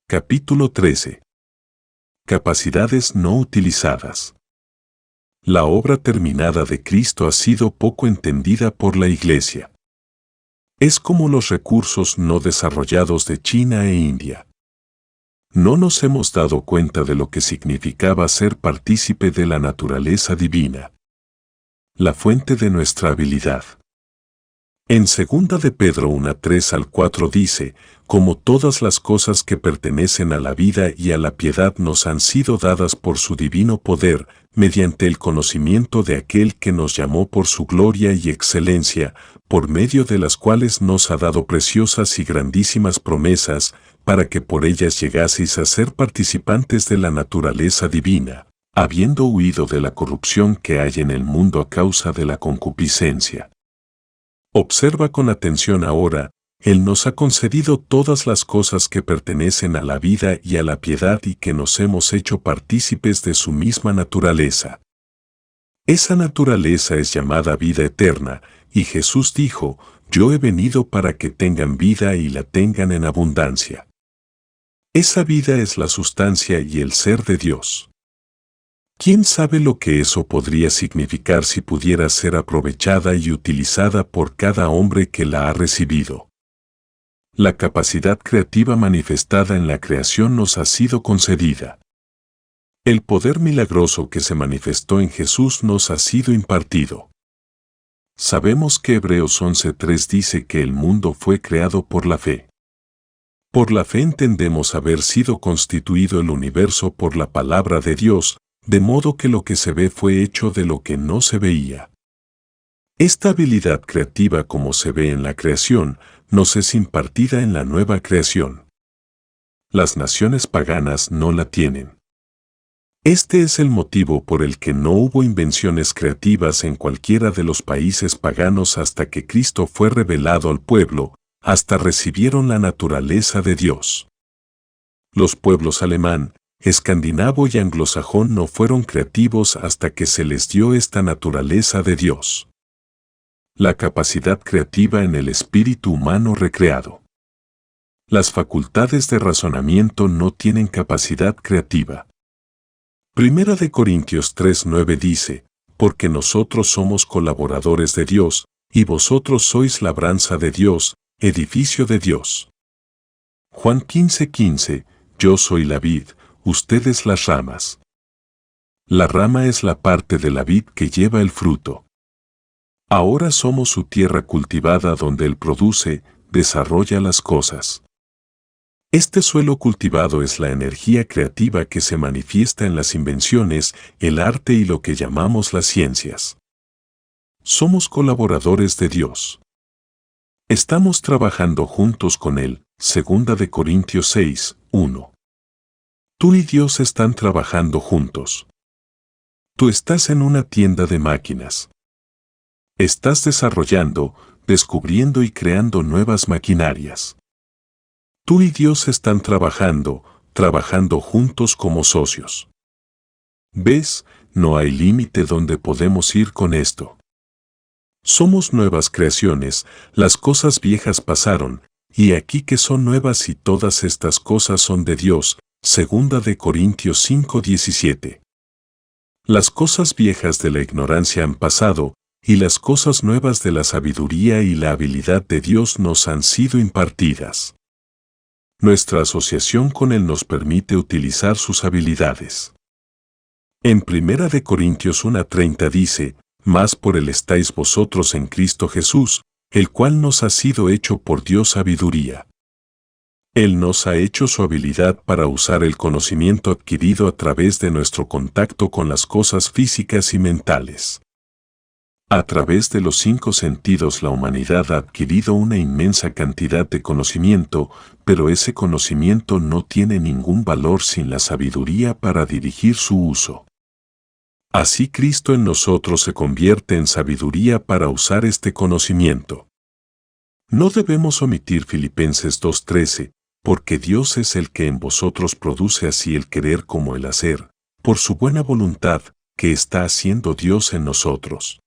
Capítulo 13. Capacidades no utilizadas. La obra terminada de Cristo ha sido poco entendida por la Iglesia. Es como los recursos no desarrollados de China e India. No nos hemos dado cuenta de lo que significaba ser partícipe de la naturaleza divina, la fuente de nuestra habilidad. En 2 de Pedro 1:3-4 dice, como todas las cosas que pertenecen a la vida y a la piedad nos han sido dadas por su divino poder, mediante el conocimiento de aquel que nos llamó por su gloria y excelencia, por medio de las cuales nos ha dado preciosas y grandísimas promesas, para que por ellas llegaseis a ser participantes de la naturaleza divina, habiendo huido de la corrupción que hay en el mundo a causa de la concupiscencia. Observa con atención ahora, Él nos ha concedido todas las cosas que pertenecen a la vida y a la piedad y que nos hemos hecho partícipes de su misma naturaleza. Esa naturaleza es llamada vida eterna, y Jesús dijo, yo he venido para que tengan vida y la tengan en abundancia. Esa vida es la sustancia y el ser de Dios. ¿Quién sabe lo que eso podría significar si pudiera ser aprovechada y utilizada por cada hombre que la ha recibido? La capacidad creativa manifestada en la creación nos ha sido concedida. El poder milagroso que se manifestó en Jesús nos ha sido impartido. Sabemos que Hebreos 11:3 dice que el mundo fue creado por la fe. Por la fe entendemos haber sido constituido el universo por la palabra de Dios, de modo que lo que se ve fue hecho de lo que no se veía. Esta habilidad creativa, como se ve en la creación, nos es impartida en la nueva creación. Las naciones paganas no la tienen. Este es el motivo por el que no hubo invenciones creativas en cualquiera de los países paganos hasta que Cristo fue revelado al pueblo, hasta recibieron la naturaleza de Dios. Los pueblos alemán, escandinavo y anglosajón no fueron creativos hasta que se les dio esta naturaleza de Dios. La capacidad creativa en el espíritu humano recreado. Las facultades de razonamiento no tienen capacidad creativa. 1 de Corintios 3:9 dice, porque nosotros somos colaboradores de Dios, y vosotros sois labranza de Dios, edificio de Dios. Juan 15:15, yo soy la vid, ustedes las ramas. La rama es la parte de la vid que lleva el fruto. Ahora somos su tierra cultivada donde Él produce, desarrolla las cosas. Este suelo cultivado es la energía creativa que se manifiesta en las invenciones, el arte y lo que llamamos las ciencias. Somos colaboradores de Dios. Estamos trabajando juntos con Él, 2 de Corintios 6:1. Tú y Dios están trabajando juntos. Tú estás en una tienda de máquinas. Estás desarrollando, descubriendo y creando nuevas maquinarias. Tú y Dios están trabajando juntos como socios. ¿Ves? No hay límite donde podemos ir con esto. Somos nuevas creaciones, las cosas viejas pasaron, y aquí que son nuevas y todas estas cosas son de Dios. 2 de Corintios 5:17. Las cosas viejas de la ignorancia han pasado, y las cosas nuevas de la sabiduría y la habilidad de Dios nos han sido impartidas. Nuestra asociación con Él nos permite utilizar sus habilidades. En 1 de Corintios 1:30 dice, mas por Él estáis vosotros en Cristo Jesús, el cual nos ha sido hecho por Dios sabiduría. Él nos ha hecho su habilidad para usar el conocimiento adquirido a través de nuestro contacto con las cosas físicas y mentales. A través de los 5 sentidos la humanidad ha adquirido una inmensa cantidad de conocimiento, pero ese conocimiento no tiene ningún valor sin la sabiduría para dirigir su uso. Así Cristo en nosotros se convierte en sabiduría para usar este conocimiento. No debemos omitir Filipenses 2:13, porque Dios es el que en vosotros produce así el querer como el hacer, por su buena voluntad, que está haciendo Dios en nosotros.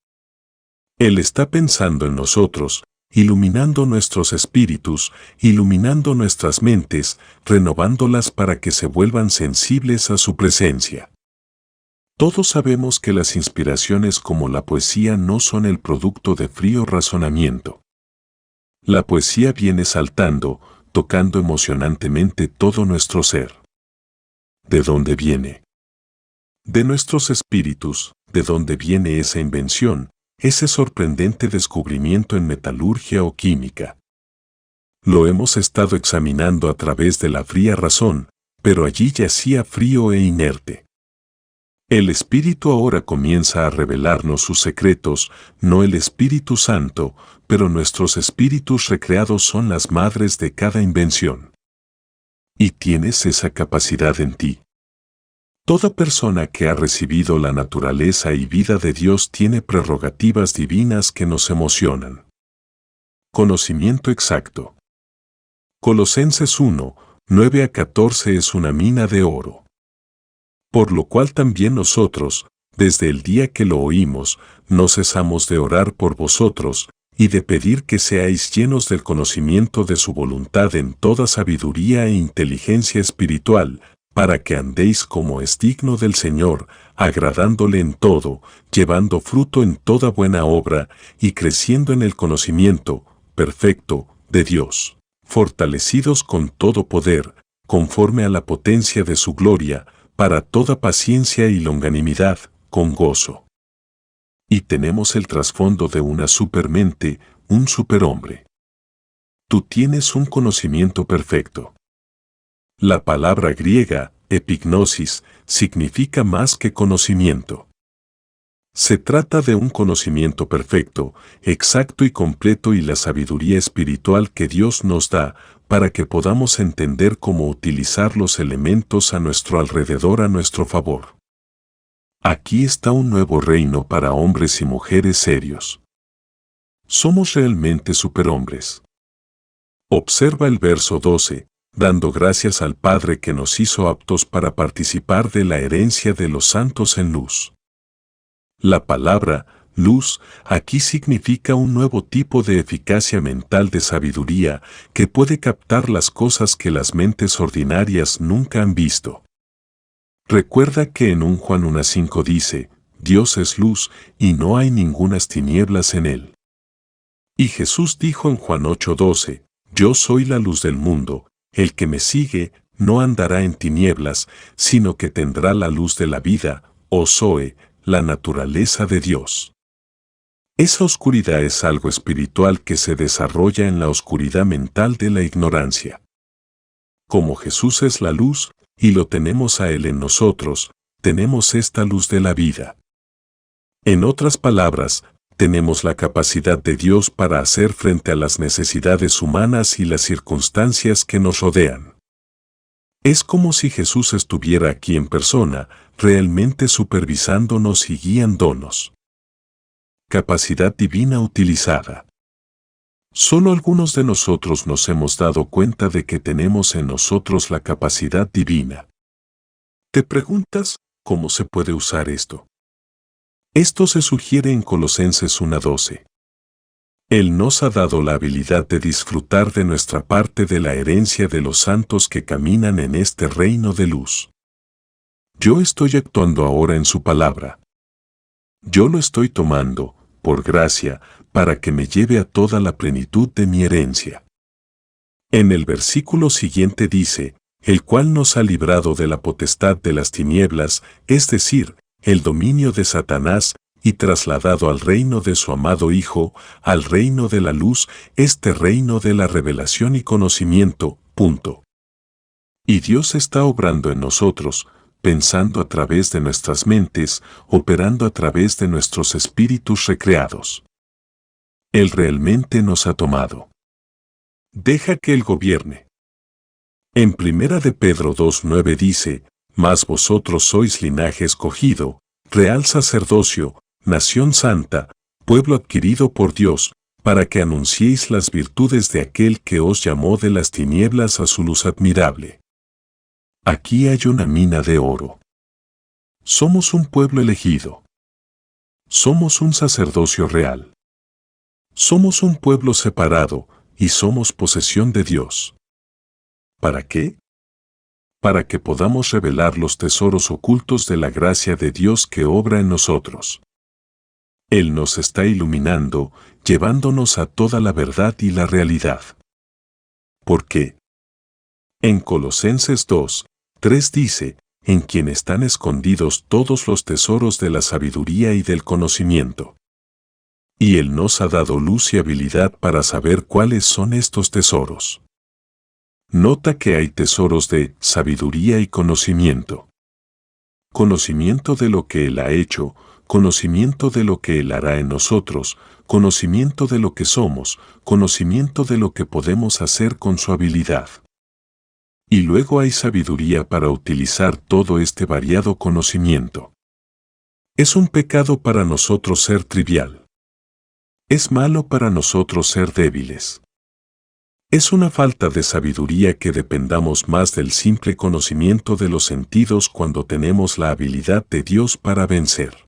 Él está pensando en nosotros, iluminando nuestros espíritus, iluminando nuestras mentes, renovándolas para que se vuelvan sensibles a su presencia. Todos sabemos que las inspiraciones como la poesía no son el producto de frío razonamiento. La poesía viene saltando, tocando emocionantemente todo nuestro ser. ¿De dónde viene? De nuestros espíritus. ¿De dónde viene esa invención, ese sorprendente descubrimiento en metalurgia o química? Lo hemos estado examinando a través de la fría razón, pero allí yacía frío e inerte. El Espíritu ahora comienza a revelarnos sus secretos, no el Espíritu Santo, pero nuestros espíritus recreados son las madres de cada invención. Y tienes esa capacidad en ti. Toda persona que ha recibido la naturaleza y vida de Dios tiene prerrogativas divinas que nos emocionan. Conocimiento exacto. Colosenses 1, 9 a 14 es una mina de oro. Por lo cual también nosotros, desde el día que lo oímos, no cesamos de orar por vosotros, y de pedir que seáis llenos del conocimiento de su voluntad en toda sabiduría e inteligencia espiritual, para que andéis como es digno del Señor, agradándole en todo, llevando fruto en toda buena obra, y creciendo en el conocimiento perfecto de Dios, fortalecidos con todo poder, conforme a la potencia de su gloria, para toda paciencia y longanimidad, con gozo. Y tenemos el trasfondo de una supermente, un superhombre. Tú tienes un conocimiento perfecto. La palabra griega, epignosis, significa más que conocimiento. Se trata de un conocimiento perfecto, exacto y completo y la sabiduría espiritual que Dios nos da para que podamos entender cómo utilizar los elementos a nuestro alrededor a nuestro favor. Aquí está un nuevo reino para hombres y mujeres serios. Somos realmente superhombres. Observa el verso 12. Dando gracias al Padre que nos hizo aptos para participar de la herencia de los santos en luz. La palabra, luz, aquí significa un nuevo tipo de eficacia mental de sabiduría que puede captar las cosas que las mentes ordinarias nunca han visto. Recuerda que en 1 Juan 1:5 dice, Dios es luz y no hay ningunas tinieblas en él. Y Jesús dijo en Juan 8:12, Yo soy la luz del mundo. El que me sigue no andará en tinieblas, sino que tendrá la luz de la vida, o Zoe, la naturaleza de Dios. Esa oscuridad es algo espiritual que se desarrolla en la oscuridad mental de la ignorancia. Como Jesús es la luz, y lo tenemos a Él en nosotros, tenemos esta luz de la vida. En otras palabras, tenemos la capacidad de Dios para hacer frente a las necesidades humanas y las circunstancias que nos rodean. Es como si Jesús estuviera aquí en persona, realmente supervisándonos y guiándonos. Capacidad divina utilizada. Solo algunos de nosotros nos hemos dado cuenta de que tenemos en nosotros la capacidad divina. ¿Te preguntas cómo se puede usar esto? Esto se sugiere en Colosenses 1:12. Él nos ha dado la habilidad de disfrutar de nuestra parte de la herencia de los santos que caminan en este reino de luz. Yo estoy actuando ahora en su palabra. Yo lo estoy tomando, por gracia, para que me lleve a toda la plenitud de mi herencia. En el versículo siguiente dice, el cual nos ha librado de la potestad de las tinieblas, es decir, el dominio de Satanás, y trasladado al reino de su amado Hijo, al reino de la luz, este reino de la revelación y conocimiento, punto. Y Dios está obrando en nosotros, pensando a través de nuestras mentes, operando a través de nuestros espíritus recreados. Él realmente nos ha tomado. Deja que Él gobierne. En 1 de Pedro 2:9 dice, mas vosotros sois linaje escogido, real sacerdocio, nación santa, pueblo adquirido por Dios, para que anunciéis las virtudes de aquel que os llamó de las tinieblas a su luz admirable. Aquí hay una mina de oro. Somos un pueblo elegido. Somos un sacerdocio real. Somos un pueblo separado y somos posesión de Dios. ¿Para qué? Para que podamos revelar los tesoros ocultos de la gracia de Dios que obra en nosotros. Él nos está iluminando, llevándonos a toda la verdad y la realidad. ¿Por qué? En Colosenses 2:3 dice, en quien están escondidos todos los tesoros de la sabiduría y del conocimiento. Y Él nos ha dado luz y habilidad para saber cuáles son estos tesoros. Nota que hay tesoros de sabiduría y conocimiento. Conocimiento de lo que Él ha hecho, conocimiento de lo que Él hará en nosotros, conocimiento de lo que somos, conocimiento de lo que podemos hacer con su habilidad. Y luego hay sabiduría para utilizar todo este variado conocimiento. Es un pecado para nosotros ser trivial. Es malo para nosotros ser débiles. Es una falta de sabiduría que dependamos más del simple conocimiento de los sentidos cuando tenemos la habilidad de Dios para vencer.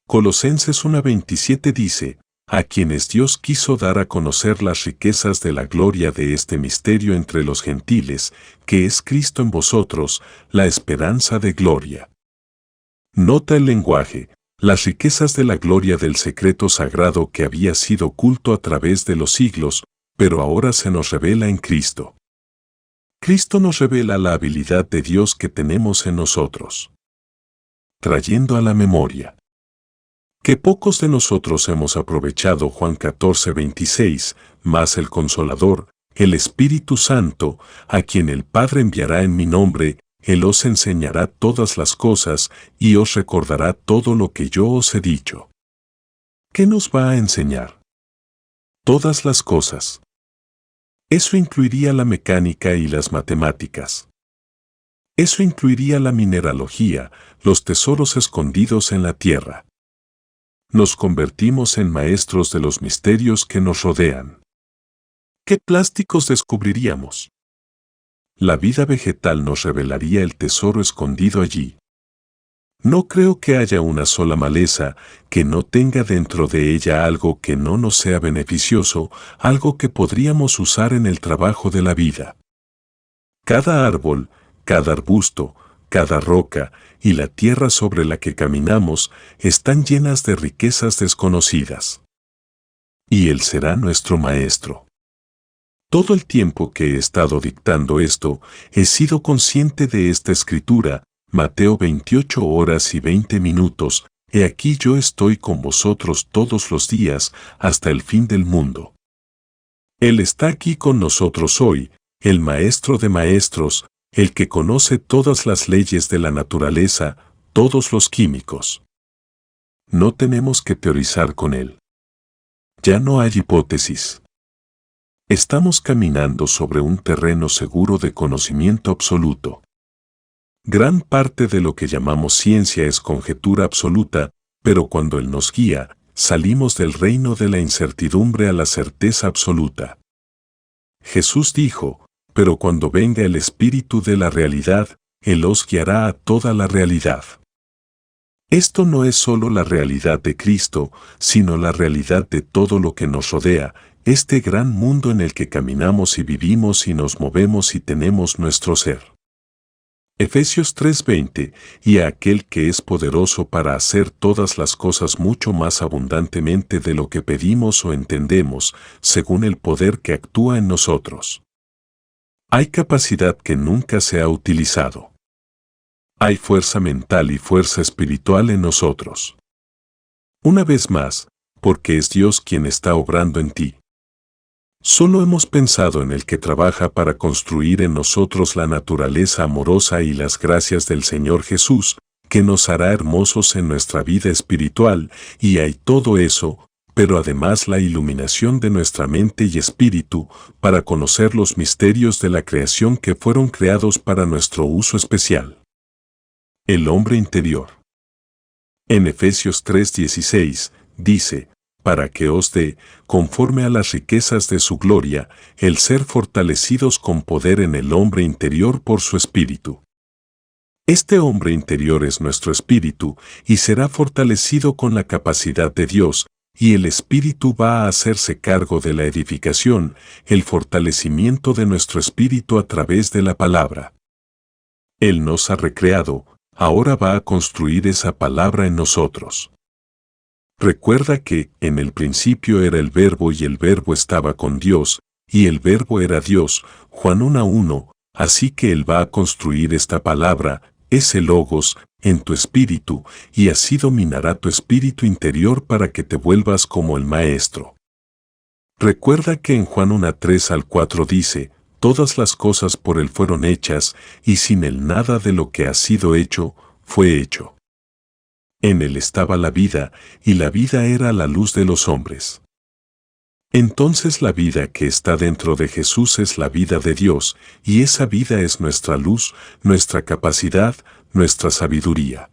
Colosenses 1:27 dice, a quienes Dios quiso dar a conocer las riquezas de la gloria de este misterio entre los gentiles, que es Cristo en vosotros, la esperanza de gloria. Nota el lenguaje, las riquezas de la gloria del secreto sagrado que había sido oculto a través de los siglos, pero ahora se nos revela en Cristo. Cristo nos revela la habilidad de Dios que tenemos en nosotros. Trayendo a la memoria. Que pocos de nosotros hemos aprovechado Juan 14:26, más el Consolador, el Espíritu Santo, a quien el Padre enviará en mi nombre, Él os enseñará todas las cosas y os recordará todo lo que yo os he dicho. ¿Qué nos va a enseñar? Todas las cosas. Eso incluiría la mecánica y las matemáticas. Eso incluiría la mineralogía, los tesoros escondidos en la tierra. Nos convertimos en maestros de los misterios que nos rodean. ¿Qué plásticos descubriríamos? La vida vegetal nos revelaría el tesoro escondido allí. No creo que haya una sola maleza que no tenga dentro de ella algo que no nos sea beneficioso, algo que podríamos usar en el trabajo de la vida. Cada árbol, cada arbusto, cada roca y la tierra sobre la que caminamos están llenas de riquezas desconocidas. Y Él será nuestro maestro. Todo el tiempo que he estado dictando esto, he sido consciente de esta escritura, Mateo 28 horas y 20 minutos, he aquí yo estoy con vosotros todos los días hasta el fin del mundo. Él está aquí con nosotros hoy, el Maestro de Maestros, el que conoce todas las leyes de la naturaleza, todos los químicos. No tenemos que teorizar con Él. Ya no hay hipótesis. Estamos caminando sobre un terreno seguro de conocimiento absoluto. Gran parte de lo que llamamos ciencia es conjetura absoluta, pero cuando Él nos guía, salimos del reino de la incertidumbre a la certeza absoluta. Jesús dijo, pero cuando venga el Espíritu de la realidad, Él os guiará a toda la realidad. Esto no es solo la realidad de Cristo, sino la realidad de todo lo que nos rodea, este gran mundo en el que caminamos y vivimos y nos movemos y tenemos nuestro ser. Efesios 3:20, y a aquel que es poderoso para hacer todas las cosas mucho más abundantemente de lo que pedimos o entendemos, según el poder que actúa en nosotros. Hay capacidad que nunca se ha utilizado. Hay fuerza mental y fuerza espiritual en nosotros. Una vez más, porque es Dios quien está obrando en ti. Solo hemos pensado en el que trabaja para construir en nosotros la naturaleza amorosa y las gracias del Señor Jesús, que nos hará hermosos en nuestra vida espiritual, y hay todo eso, pero además la iluminación de nuestra mente y espíritu para conocer los misterios de la creación que fueron creados para nuestro uso especial. El hombre interior. En Efesios 3:16 dice, para que os dé, conforme a las riquezas de su gloria, el ser fortalecidos con poder en el hombre interior por su espíritu. Este hombre interior es nuestro espíritu y será fortalecido con la capacidad de Dios, y el Espíritu va a hacerse cargo de la edificación, el fortalecimiento de nuestro espíritu a través de la palabra. Él nos ha recreado, ahora va a construir esa palabra en nosotros. Recuerda que, en el principio era el Verbo y el Verbo estaba con Dios, y el Verbo era Dios, Juan 1:1, así que Él va a construir esta palabra, ese logos, en tu espíritu, y así dominará tu espíritu interior para que te vuelvas como el Maestro. Recuerda que en Juan 1:3-4 dice, todas las cosas por Él fueron hechas, y sin Él nada de lo que ha sido hecho, fue hecho. En Él estaba la vida, y la vida era la luz de los hombres. Entonces la vida que está dentro de Jesús es la vida de Dios, y esa vida es nuestra luz, nuestra capacidad, nuestra sabiduría.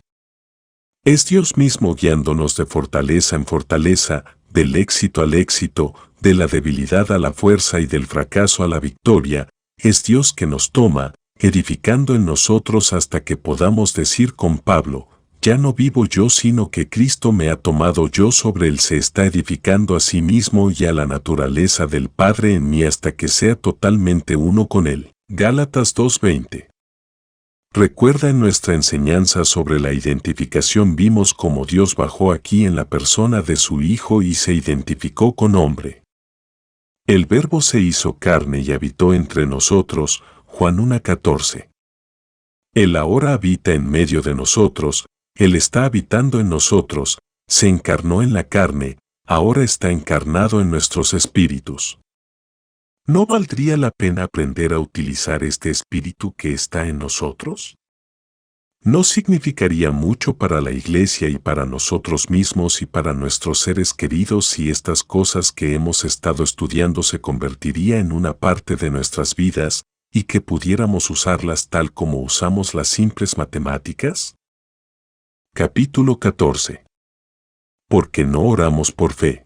Es Dios mismo guiándonos de fortaleza en fortaleza, del éxito al éxito, de la debilidad a la fuerza y del fracaso a la victoria. Es Dios que nos toma, edificando en nosotros hasta que podamos decir con Pablo, ya no vivo yo sino que Cristo me ha tomado yo sobre él se está edificando a sí mismo y a la naturaleza del Padre en mí hasta que sea totalmente uno con él. Gálatas 2:20. Recuerda en nuestra enseñanza sobre la identificación vimos cómo Dios bajó aquí en la persona de su Hijo y se identificó con hombre. El Verbo se hizo carne y habitó entre nosotros, Juan 1:14. Él ahora habita en medio de nosotros, Él está habitando en nosotros, se encarnó en la carne, ahora está encarnado en nuestros espíritus. ¿No valdría la pena aprender a utilizar este espíritu que está en nosotros? ¿No significaría mucho para la Iglesia y para nosotros mismos y para nuestros seres queridos si estas cosas que hemos estado estudiando se convertiría en una parte de nuestras vidas y que pudiéramos usarlas tal como usamos las simples matemáticas? Capítulo 14. ¿Por qué no oramos por fe?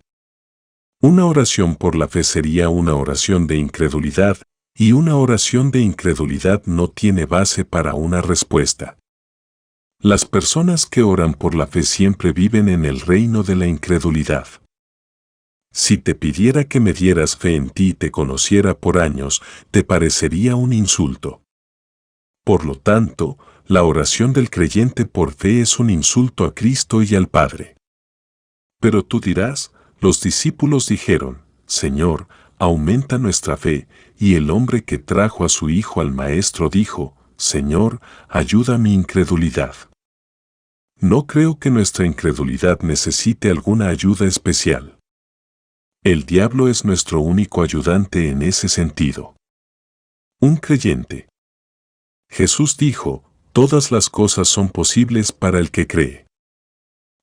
Una oración por la fe sería una oración de incredulidad, y una oración de incredulidad no tiene base para una respuesta. Las personas que oran por la fe siempre viven en el reino de la incredulidad. Si te pidiera que me dieras fe en ti y te conociera por años, te parecería un insulto. Por lo tanto, la oración del creyente por fe es un insulto a Cristo y al Padre. Pero tú dirás, los discípulos dijeron, Señor, aumenta nuestra fe, y el hombre que trajo a su hijo al Maestro dijo, Señor, ayuda mi incredulidad. No creo que nuestra incredulidad necesite alguna ayuda especial. El diablo es nuestro único ayudante en ese sentido. Un creyente. Jesús dijo, todas las cosas son posibles para el que cree.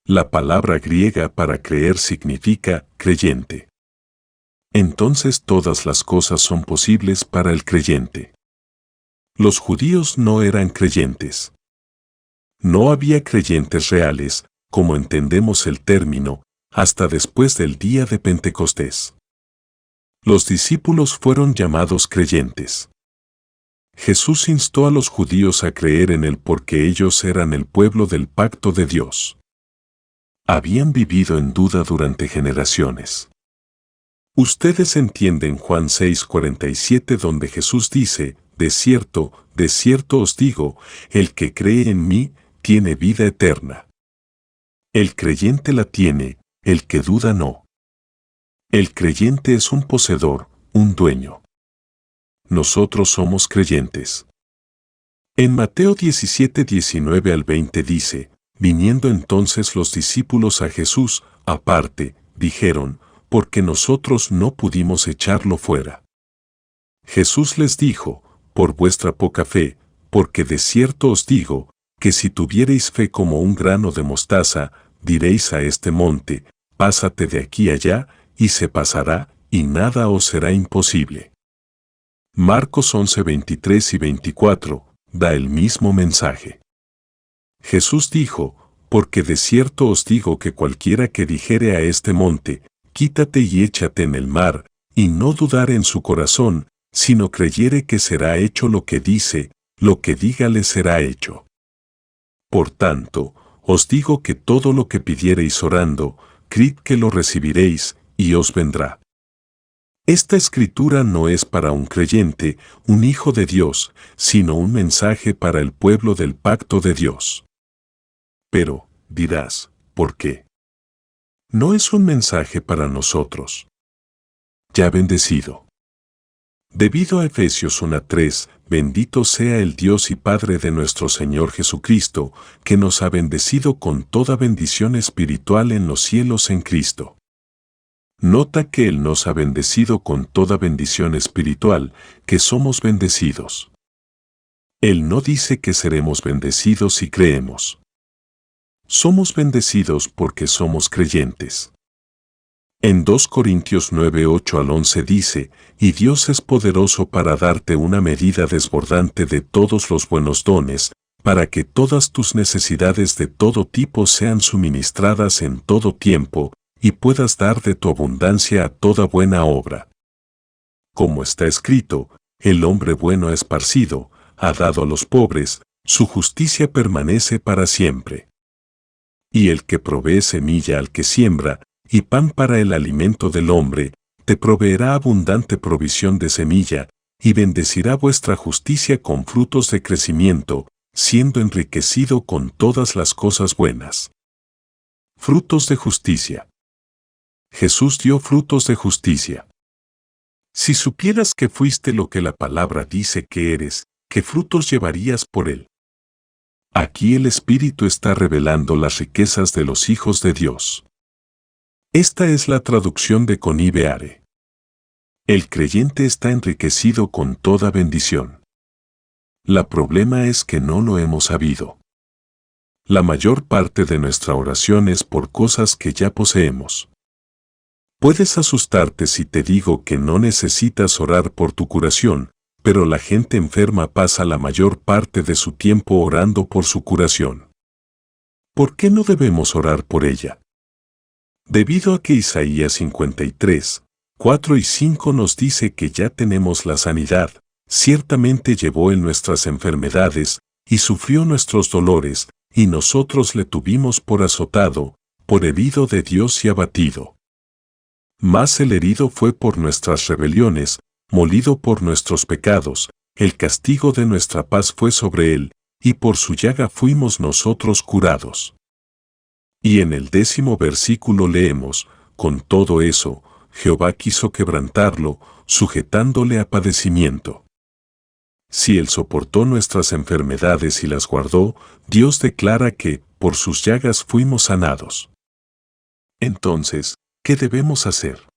La palabra griega para creer significa creyente. Entonces todas las cosas son posibles para el creyente. Los judíos no eran creyentes. No había creyentes reales, como entendemos el término, hasta después del día de Pentecostés. Los discípulos fueron llamados creyentes. Jesús instó a los judíos a creer en Él porque ellos eran el pueblo del pacto de Dios. Habían vivido en duda durante generaciones. Ustedes entienden Juan 6:47 donde Jesús dice, de cierto os digo, el que cree en mí, tiene vida eterna. El creyente la tiene, el que duda no. El creyente es un poseedor, un dueño. Nosotros somos creyentes. En Mateo 17:19-20 dice, viniendo entonces los discípulos a Jesús, aparte, dijeron, porque nosotros no pudimos echarlo fuera. Jesús les dijo, por vuestra poca fe, porque de cierto os digo, que si tuviereis fe como un grano de mostaza, diréis a este monte, pásate de aquí allá, y se pasará, y nada os será imposible. Marcos 11:23-24, da el mismo mensaje. Jesús dijo, porque de cierto os digo que cualquiera que dijere a este monte, quítate y échate en el mar, y no dudare en su corazón, sino creyere que será hecho lo que dice, lo que diga le será hecho. Por tanto, os digo que todo lo que pidiereis orando, creed que lo recibiréis, y os vendrá. Esta escritura no es para un creyente, un hijo de Dios, sino un mensaje para el pueblo del pacto de Dios. Pero, dirás, ¿por qué? No es un mensaje para nosotros. Ya bendecido. Debido a Efesios 1:3, bendito sea el Dios y Padre de nuestro Señor Jesucristo, que nos ha bendecido con toda bendición espiritual en los cielos en Cristo. Nota que Él nos ha bendecido con toda bendición espiritual, que somos bendecidos. Él no dice que seremos bendecidos si creemos. Somos bendecidos porque somos creyentes. En 2 Corintios 9:8 al 11 dice, y Dios es poderoso para darte una medida desbordante de todos los buenos dones, para que todas tus necesidades de todo tipo sean suministradas en todo tiempo, y puedas dar de tu abundancia a toda buena obra. Como está escrito, el hombre bueno esparcido, ha dado a los pobres, su justicia permanece para siempre. Y el que provee semilla al que siembra, y pan para el alimento del hombre, te proveerá abundante provisión de semilla, y bendecirá vuestra justicia con frutos de crecimiento, siendo enriquecido con todas las cosas buenas. Frutos de justicia. Jesús dio frutos de justicia. Si supieras que fuiste lo que la palabra dice que eres, ¿qué frutos llevarías por él? Aquí el Espíritu está revelando las riquezas de los hijos de Dios. Esta es la traducción de Conibeare. El creyente está enriquecido con toda bendición. La problema es que no lo hemos sabido. La mayor parte de nuestra oración es por cosas que ya poseemos. Puedes asustarte si te digo que no necesitas orar por tu curación, pero la gente enferma pasa la mayor parte de su tiempo orando por su curación. ¿Por qué no debemos orar por ella? Debido a que Isaías 53, 4 y 5 nos dice que ya tenemos la sanidad, ciertamente llevó en nuestras enfermedades, y sufrió nuestros dolores, y nosotros le tuvimos por azotado, por herido de Dios y abatido. Mas el herido fue por nuestras rebeliones, molido por nuestros pecados, el castigo de nuestra paz fue sobre él, y por su llaga fuimos nosotros curados. Y en el 10º versículo leemos, con todo eso, Jehová quiso quebrantarlo, sujetándole a padecimiento. Si él soportó nuestras enfermedades y las guardó, Dios declara que, por sus llagas fuimos sanados. Entonces, ¿qué debemos hacer?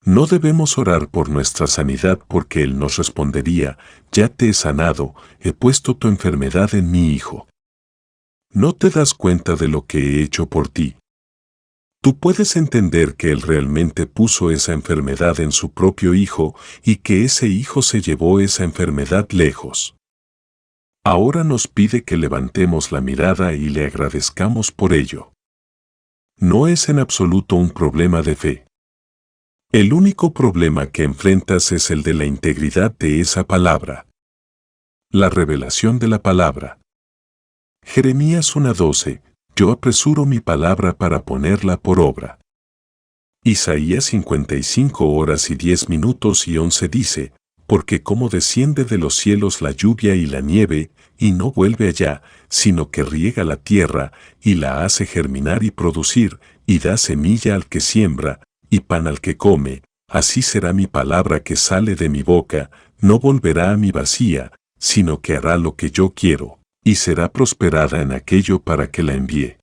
No debemos orar por nuestra sanidad porque Él nos respondería, ya te he sanado, he puesto tu enfermedad en mi Hijo. ¿No te das cuenta de lo que he hecho por ti? Tú puedes entender que Él realmente puso esa enfermedad en su propio Hijo y que ese Hijo se llevó esa enfermedad lejos. Ahora nos pide que levantemos la mirada y le agradezcamos por ello. No es en absoluto un problema de fe. El único problema que enfrentas es el de la integridad de esa palabra. La revelación de la palabra. Jeremías 1:12, yo apresuro mi palabra para ponerla por obra. Isaías 55 horas y 10 minutos y 11 dice, porque como desciende de los cielos la lluvia y la nieve, y no vuelve allá, sino que riega la tierra, y la hace germinar y producir, y da semilla al que siembra, y pan al que come, así será mi palabra que sale de mi boca, no volverá a mi vacía, sino que hará lo que yo quiero, y será prosperada en aquello para que la envíe.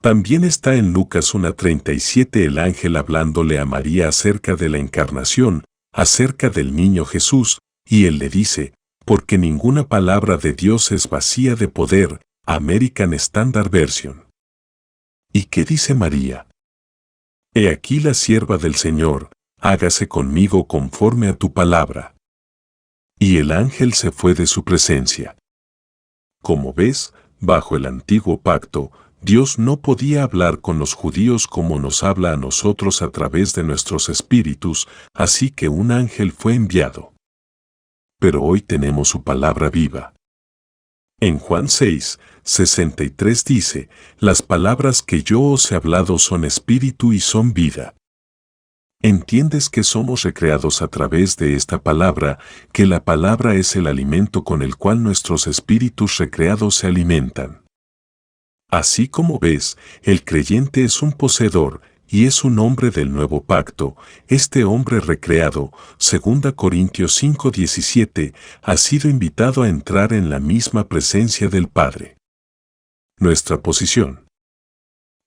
También está en Lucas 1:37 el ángel hablándole a María acerca de la encarnación, acerca del niño Jesús, y él le dice, porque ninguna palabra de Dios es vacía de poder, American Standard Version. ¿Y qué dice María? He aquí la sierva del Señor, hágase conmigo conforme a tu palabra. Y el ángel se fue de su presencia. Como ves, bajo el antiguo pacto, Dios no podía hablar con los judíos como nos habla a nosotros a través de nuestros espíritus, así que un ángel fue enviado. Pero hoy tenemos su palabra viva. En Juan 6, 63 dice, las palabras que yo os he hablado son espíritu y son vida. ¿Entiendes que somos recreados a través de esta palabra, que la palabra es el alimento con el cual nuestros espíritus recreados se alimentan? Así como ves, el creyente es un poseedor y es un hombre del nuevo pacto. Este hombre recreado, 2 Corintios 5:17, ha sido invitado a entrar en la misma presencia del Padre. Nuestra posición.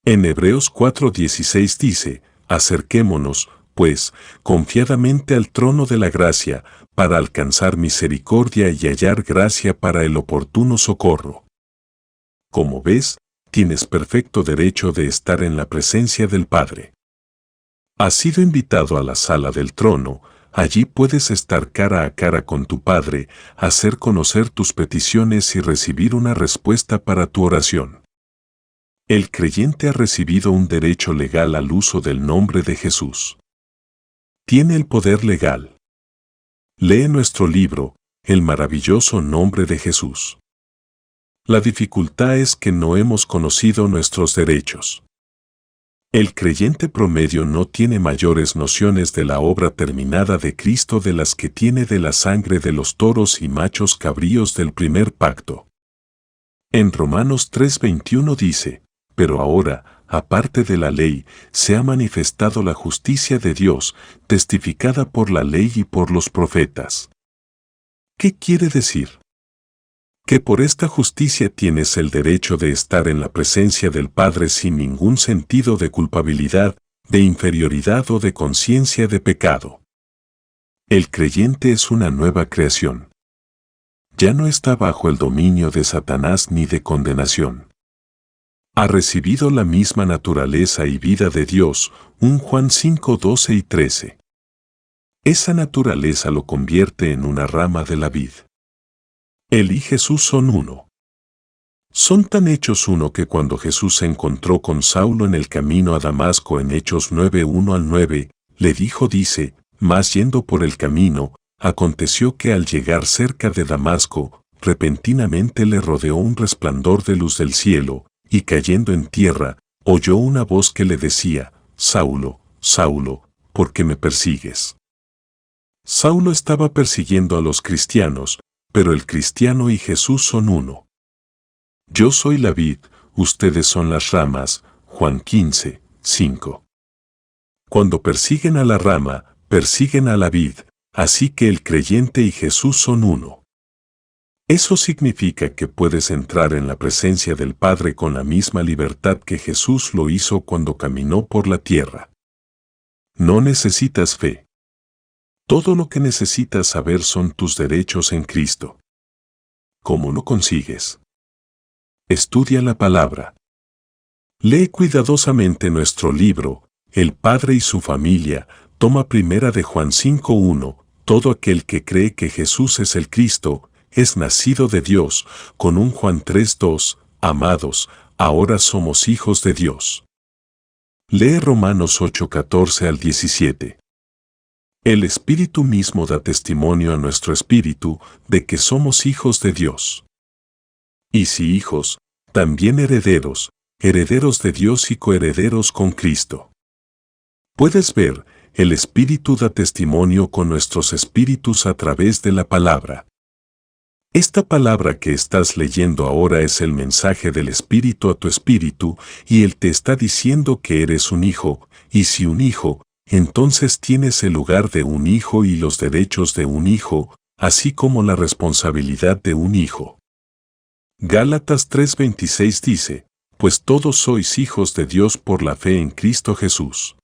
En Hebreos 4:16 dice, acerquémonos, pues, confiadamente al trono de la gracia, para alcanzar misericordia y hallar gracia para el oportuno socorro. Como ves, tienes perfecto derecho de estar en la presencia del Padre. Has sido invitado a la sala del trono, allí puedes estar cara a cara con tu Padre, hacer conocer tus peticiones y recibir una respuesta para tu oración. El creyente ha recibido un derecho legal al uso del nombre de Jesús. Tiene el poder legal. Lee nuestro libro, El maravilloso nombre de Jesús. La dificultad es que no hemos conocido nuestros derechos. El creyente promedio no tiene mayores nociones de la obra terminada de Cristo de las que tiene de la sangre de los toros y machos cabríos del primer pacto. En Romanos 3:21 dice, pero ahora, aparte de la ley, se ha manifestado la justicia de Dios, testificada por la ley y por los profetas. ¿Qué quiere decir? Que por esta justicia tienes el derecho de estar en la presencia del Padre sin ningún sentido de culpabilidad, de inferioridad o de conciencia de pecado. El creyente es una nueva creación. Ya no está bajo el dominio de Satanás ni de condenación. Ha recibido la misma naturaleza y vida de Dios, 1 Juan 5:12 y 13. Esa naturaleza lo convierte en una rama de la vid. Él y Jesús son uno. Son tan hechos uno que cuando Jesús se encontró con Saulo en el camino a Damasco en Hechos 9:1-9, le dice, mas yendo por el camino, aconteció que al llegar cerca de Damasco, repentinamente le rodeó un resplandor de luz del cielo, y cayendo en tierra, oyó una voz que le decía, Saulo, Saulo, ¿por qué me persigues? Saulo estaba persiguiendo a los cristianos, pero el cristiano y Jesús son uno. Yo soy la vid, ustedes son las ramas, Juan 15:5. Cuando persiguen a la rama, persiguen a la vid, así que el creyente y Jesús son uno. Eso significa que puedes entrar en la presencia del Padre con la misma libertad que Jesús lo hizo cuando caminó por la tierra. No necesitas fe. Todo lo que necesitas saber son tus derechos en Cristo. ¿Cómo lo consigues? Estudia la palabra. Lee cuidadosamente nuestro libro, El Padre y su familia, toma 1 de Juan 5:1, todo aquel que cree que Jesús es el Cristo, es nacido de Dios, con 1 Juan 3:2, amados, ahora somos hijos de Dios. Lee Romanos 8:14-17. El Espíritu mismo da testimonio a nuestro espíritu de que somos hijos de Dios. Y si hijos, también herederos, herederos de Dios y coherederos con Cristo. Puedes ver, el Espíritu da testimonio con nuestros espíritus a través de la palabra. Esta palabra que estás leyendo ahora es el mensaje del Espíritu a tu espíritu, y Él te está diciendo que eres un hijo, y si un hijo, entonces tienes el lugar de un hijo y los derechos de un hijo, así como la responsabilidad de un hijo. Gálatas 3:26 dice, pues todos sois hijos de Dios por la fe en Cristo Jesús.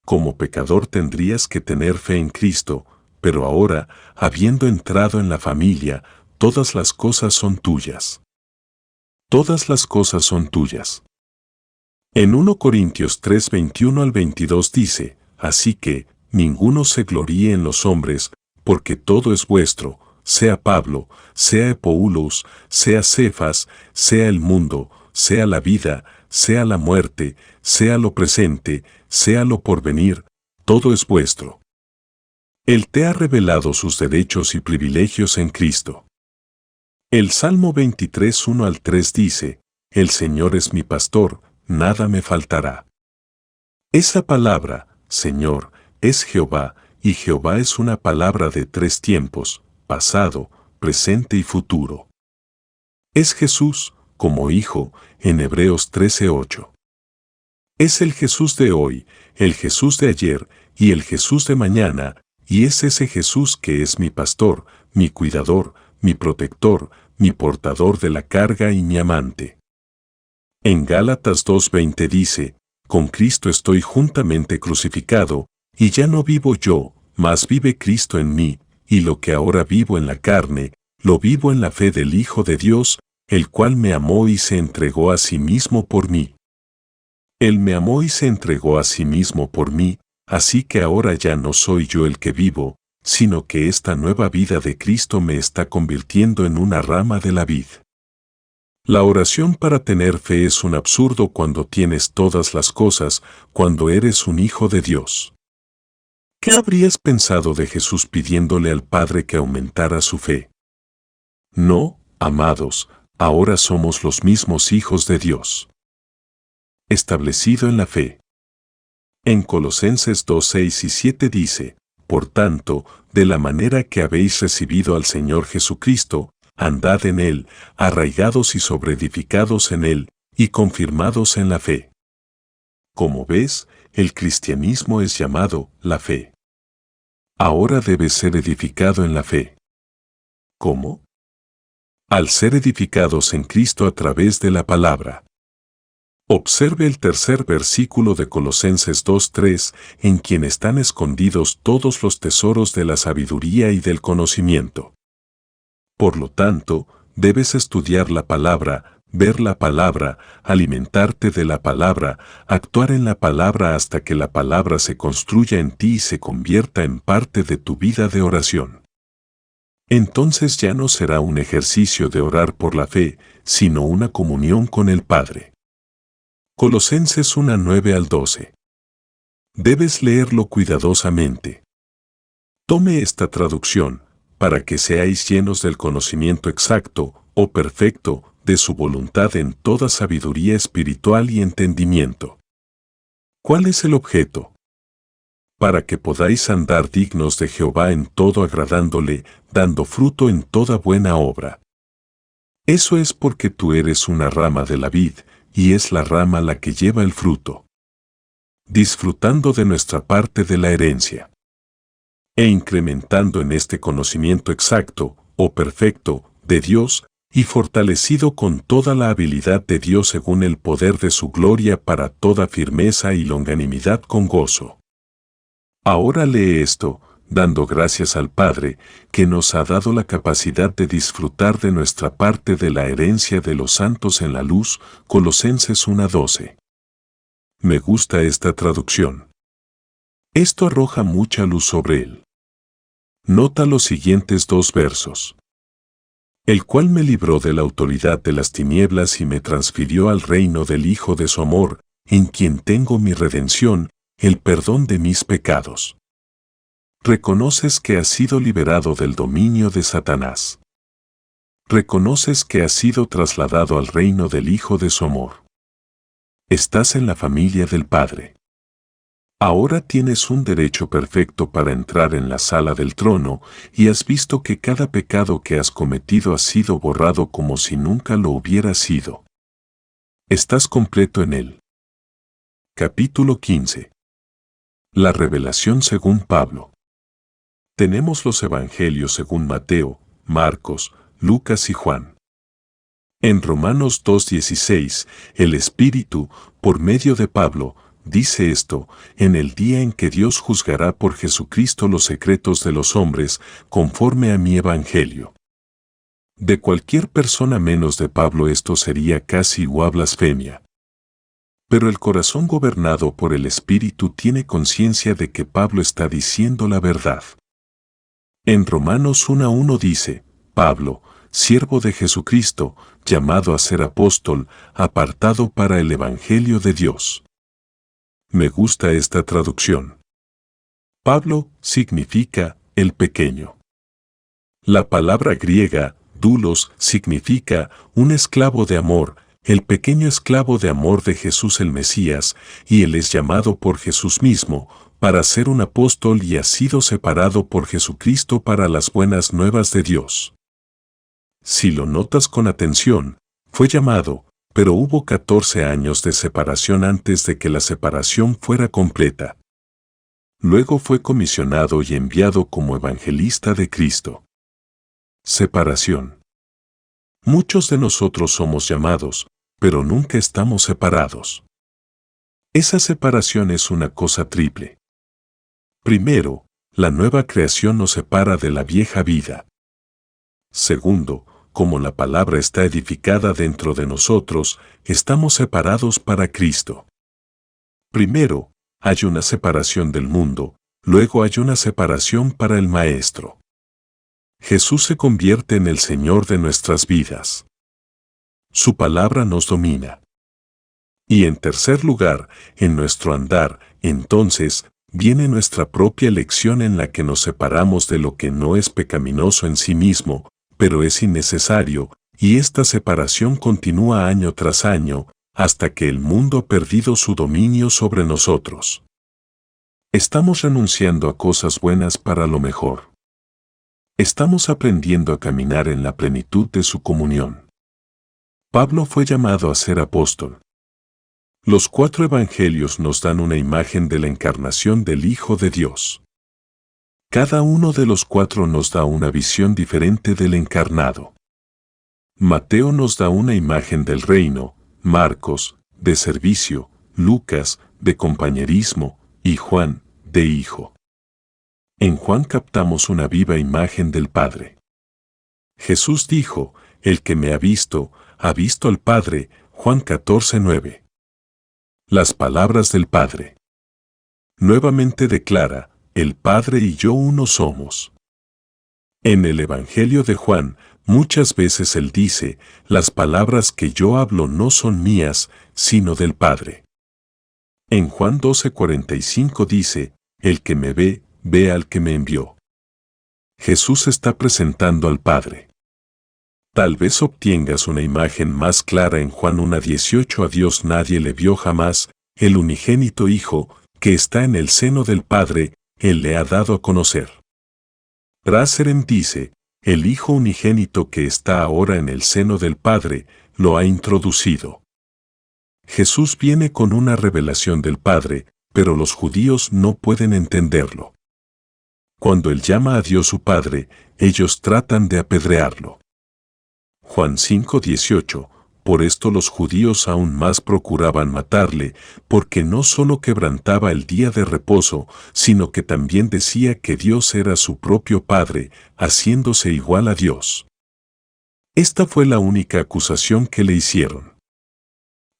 Como pecador tendrías que tener fe en Cristo, pero ahora, habiendo entrado en la familia, todas las cosas son tuyas. Todas las cosas son tuyas. En 1 Corintios 3:21-22 dice, así que, ninguno se gloríe en los hombres, porque todo es vuestro, sea Pablo, sea Epoulos, sea Cefas, sea el mundo, sea la vida, sea la muerte, sea lo presente, sea lo porvenir, todo es vuestro. Él te ha revelado sus derechos y privilegios en Cristo. El Salmo 23, 1 al 3 dice, El Señor es mi pastor, nada me faltará. Esa palabra, Señor, es Jehová, y Jehová es una palabra de tres tiempos, pasado, presente y futuro. Es Jesús, como Hijo, en Hebreos 13:8. Es el Jesús de hoy, el Jesús de ayer y el Jesús de mañana, y es ese Jesús que es mi pastor, mi cuidador, mi protector, mi portador de la carga y mi amante. En Gálatas 2:20 dice, con Cristo estoy juntamente crucificado, y ya no vivo yo, mas vive Cristo en mí, y lo que ahora vivo en la carne, lo vivo en la fe del Hijo de Dios, el cual me amó y se entregó a sí mismo por mí. Él me amó y se entregó a sí mismo por mí, así que ahora ya no soy yo el que vivo, sino que esta nueva vida de Cristo me está convirtiendo en una rama de la vid. La oración para tener fe es un absurdo cuando tienes todas las cosas, cuando eres un hijo de Dios. ¿Qué habrías pensado de Jesús pidiéndole al Padre que aumentara su fe? No, amados, ahora somos los mismos hijos de Dios. Establecido en la fe. En Colosenses 2, 6 y 7 dice, por tanto, de la manera que habéis recibido al Señor Jesucristo, andad en Él, arraigados y sobreedificados en Él, y confirmados en la fe. Como ves, el cristianismo es llamado la fe. Ahora debes ser edificado en la fe. ¿Cómo? Al ser edificados en Cristo a través de la palabra. Observe el tercer versículo de Colosenses 2:3, en quien están escondidos todos los tesoros de la sabiduría y del conocimiento. Por lo tanto, debes estudiar la palabra, ver la palabra, alimentarte de la palabra, actuar en la palabra hasta que la palabra se construya en ti y se convierta en parte de tu vida de oración. Entonces ya no será un ejercicio de orar por la fe, sino una comunión con el Padre. Colosenses 1, 9 al 12. Debes leerlo cuidadosamente. Tome esta traducción, para que seáis llenos del conocimiento exacto, o perfecto, de su voluntad en toda sabiduría espiritual y entendimiento. ¿Cuál es el objeto? Para que podáis andar dignos de Jehová en todo agradándole, dando fruto en toda buena obra. Eso es porque tú eres una rama de la vid, y es la rama la que lleva el fruto. Disfrutando de nuestra parte de la herencia. E incrementando en este conocimiento exacto, o perfecto, de Dios, y fortalecido con toda la habilidad de Dios según el poder de su gloria para toda firmeza y longanimidad con gozo. Ahora lee esto, dando gracias al Padre, que nos ha dado la capacidad de disfrutar de nuestra parte de la herencia de los santos en la luz, Colosenses 1:12. Me gusta esta traducción. Esto arroja mucha luz sobre él. Nota los siguientes dos versos. El cual me libró de la autoridad de las tinieblas y me transfirió al reino del Hijo de su amor, en quien tengo mi redención, el perdón de mis pecados. Reconoces que has sido liberado del dominio de Satanás. Reconoces que has sido trasladado al reino del Hijo de su amor. Estás en la familia del Padre. Ahora tienes un derecho perfecto para entrar en la sala del trono y has visto que cada pecado que has cometido ha sido borrado como si nunca lo hubiera sido. Estás completo en él. Capítulo 15. La revelación según Pablo. Tenemos los evangelios según Mateo, Marcos, Lucas y Juan. En Romanos 2:16, el Espíritu, por medio de Pablo, dice esto, en el día en que Dios juzgará por Jesucristo los secretos de los hombres, conforme a mi evangelio. De cualquier persona menos de Pablo esto sería casi igual blasfemia. Pero el corazón gobernado por el Espíritu tiene conciencia de que Pablo está diciendo la verdad. En Romanos 1:1 dice, Pablo, siervo de Jesucristo, llamado a ser apóstol, apartado para el Evangelio de Dios. Me gusta esta traducción. Pablo significa el pequeño. La palabra griega, Doulos significa un esclavo de amor, el pequeño esclavo de amor de Jesús el Mesías, y él es llamado por Jesús mismo para ser un apóstol y ha sido separado por Jesucristo para las buenas nuevas de Dios. Si lo notas con atención, fue llamado, pero hubo 14 años de separación antes de que la separación fuera completa. Luego fue comisionado y enviado como evangelista de Cristo. Separación. Muchos de nosotros somos llamados, pero nunca estamos separados. Esa separación es una cosa triple. Primero, la nueva creación nos separa de la vieja vida. Segundo, como la palabra está edificada dentro de nosotros, estamos separados para Cristo. Primero, hay una separación del mundo, luego hay una separación para el Maestro. Jesús se convierte en el Señor de nuestras vidas. Su palabra nos domina. Y en tercer lugar, en nuestro andar, entonces, viene nuestra propia elección en la que nos separamos de lo que no es pecaminoso en sí mismo, pero es innecesario, y esta separación continúa año tras año, hasta que el mundo ha perdido su dominio sobre nosotros. Estamos renunciando a cosas buenas para lo mejor. Estamos aprendiendo a caminar en la plenitud de su comunión. Pablo fue llamado a ser apóstol. Los 4 evangelios nos dan una imagen de la encarnación del Hijo de Dios. Cada uno de los 4 nos da una visión diferente del encarnado. Mateo nos da una imagen del reino, Marcos, de servicio, Lucas, de compañerismo, y Juan, de hijo. En Juan captamos una viva imagen del Padre. Jesús dijo, el que me ha visto al Padre, Juan 14:9. Las palabras del Padre. Nuevamente declara, el Padre y yo uno somos. En el Evangelio de Juan, muchas veces él dice, las palabras que yo hablo no son mías, sino del Padre. En Juan 12:45 dice, el que me ve, ve al que me envió. Jesús está presentando al Padre. Tal vez obtengas una imagen más clara en Juan 1:18. A Dios nadie le vio jamás, el unigénito Hijo, que está en el seno del Padre, Él le ha dado a conocer. Brasseren dice, el Hijo unigénito que está ahora en el seno del Padre, lo ha introducido. Jesús viene con una revelación del Padre, pero los judíos no pueden entenderlo. Cuando Él llama a Dios su Padre, ellos tratan de apedrearlo. Juan 5:18, por esto los judíos aún más procuraban matarle, porque no solo quebrantaba el día de reposo, sino que también decía que Dios era su propio Padre, haciéndose igual a Dios. Esta fue la única acusación que le hicieron.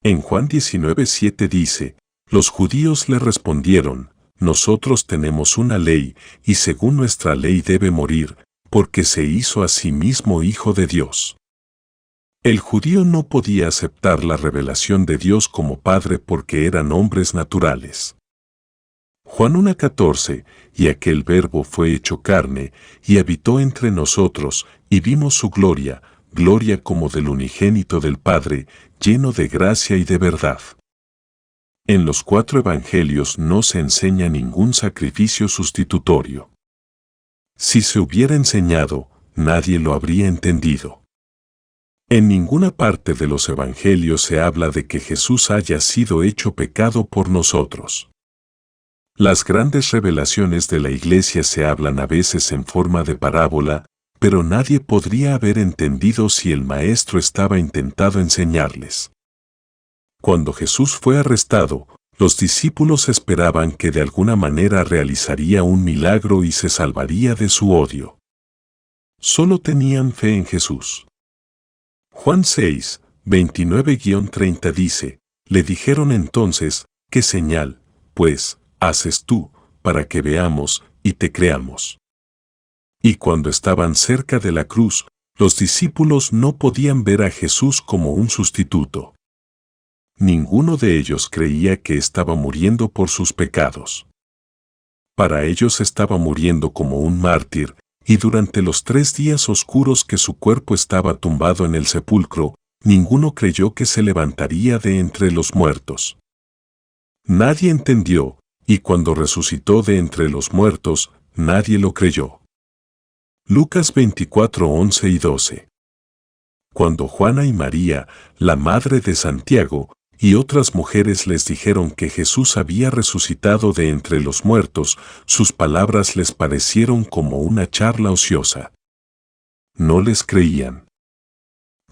En Juan 19:7 dice, los judíos le respondieron, nosotros tenemos una ley, y según nuestra ley debe morir, porque se hizo a sí mismo hijo de Dios. El judío no podía aceptar la revelación de Dios como Padre porque eran hombres naturales. Juan 1:14, y aquel Verbo fue hecho carne, y habitó entre nosotros, y vimos su gloria, gloria como del unigénito del Padre, lleno de gracia y de verdad. En los 4 evangelios no se enseña ningún sacrificio sustitutorio. Si se hubiera enseñado, nadie lo habría entendido. En ninguna parte de los evangelios se habla de que Jesús haya sido hecho pecado por nosotros. Las grandes revelaciones de la Iglesia se hablan a veces en forma de parábola, pero nadie podría haber entendido si el Maestro estaba intentando enseñarles. Cuando Jesús fue arrestado, los discípulos esperaban que de alguna manera realizaría un milagro y se salvaría de su odio. Solo tenían fe en Jesús. Juan 6, 29-30 dice, le dijeron entonces, ¿qué señal, pues, haces tú, para que veamos y te creamos? Y cuando estaban cerca de la cruz, los discípulos no podían ver a Jesús como un sustituto. Ninguno de ellos creía que estaba muriendo por sus pecados. Para ellos estaba muriendo como un mártir, y durante los 3 días oscuros que su cuerpo estaba tumbado en el sepulcro, ninguno creyó que se levantaría de entre los muertos. Nadie entendió, y cuando resucitó de entre los muertos, nadie lo creyó. Lucas 24, 11 y 12. Cuando Juana y María, la madre de Santiago, y otras mujeres les dijeron que Jesús había resucitado de entre los muertos, sus palabras les parecieron como una charla ociosa. No les creían.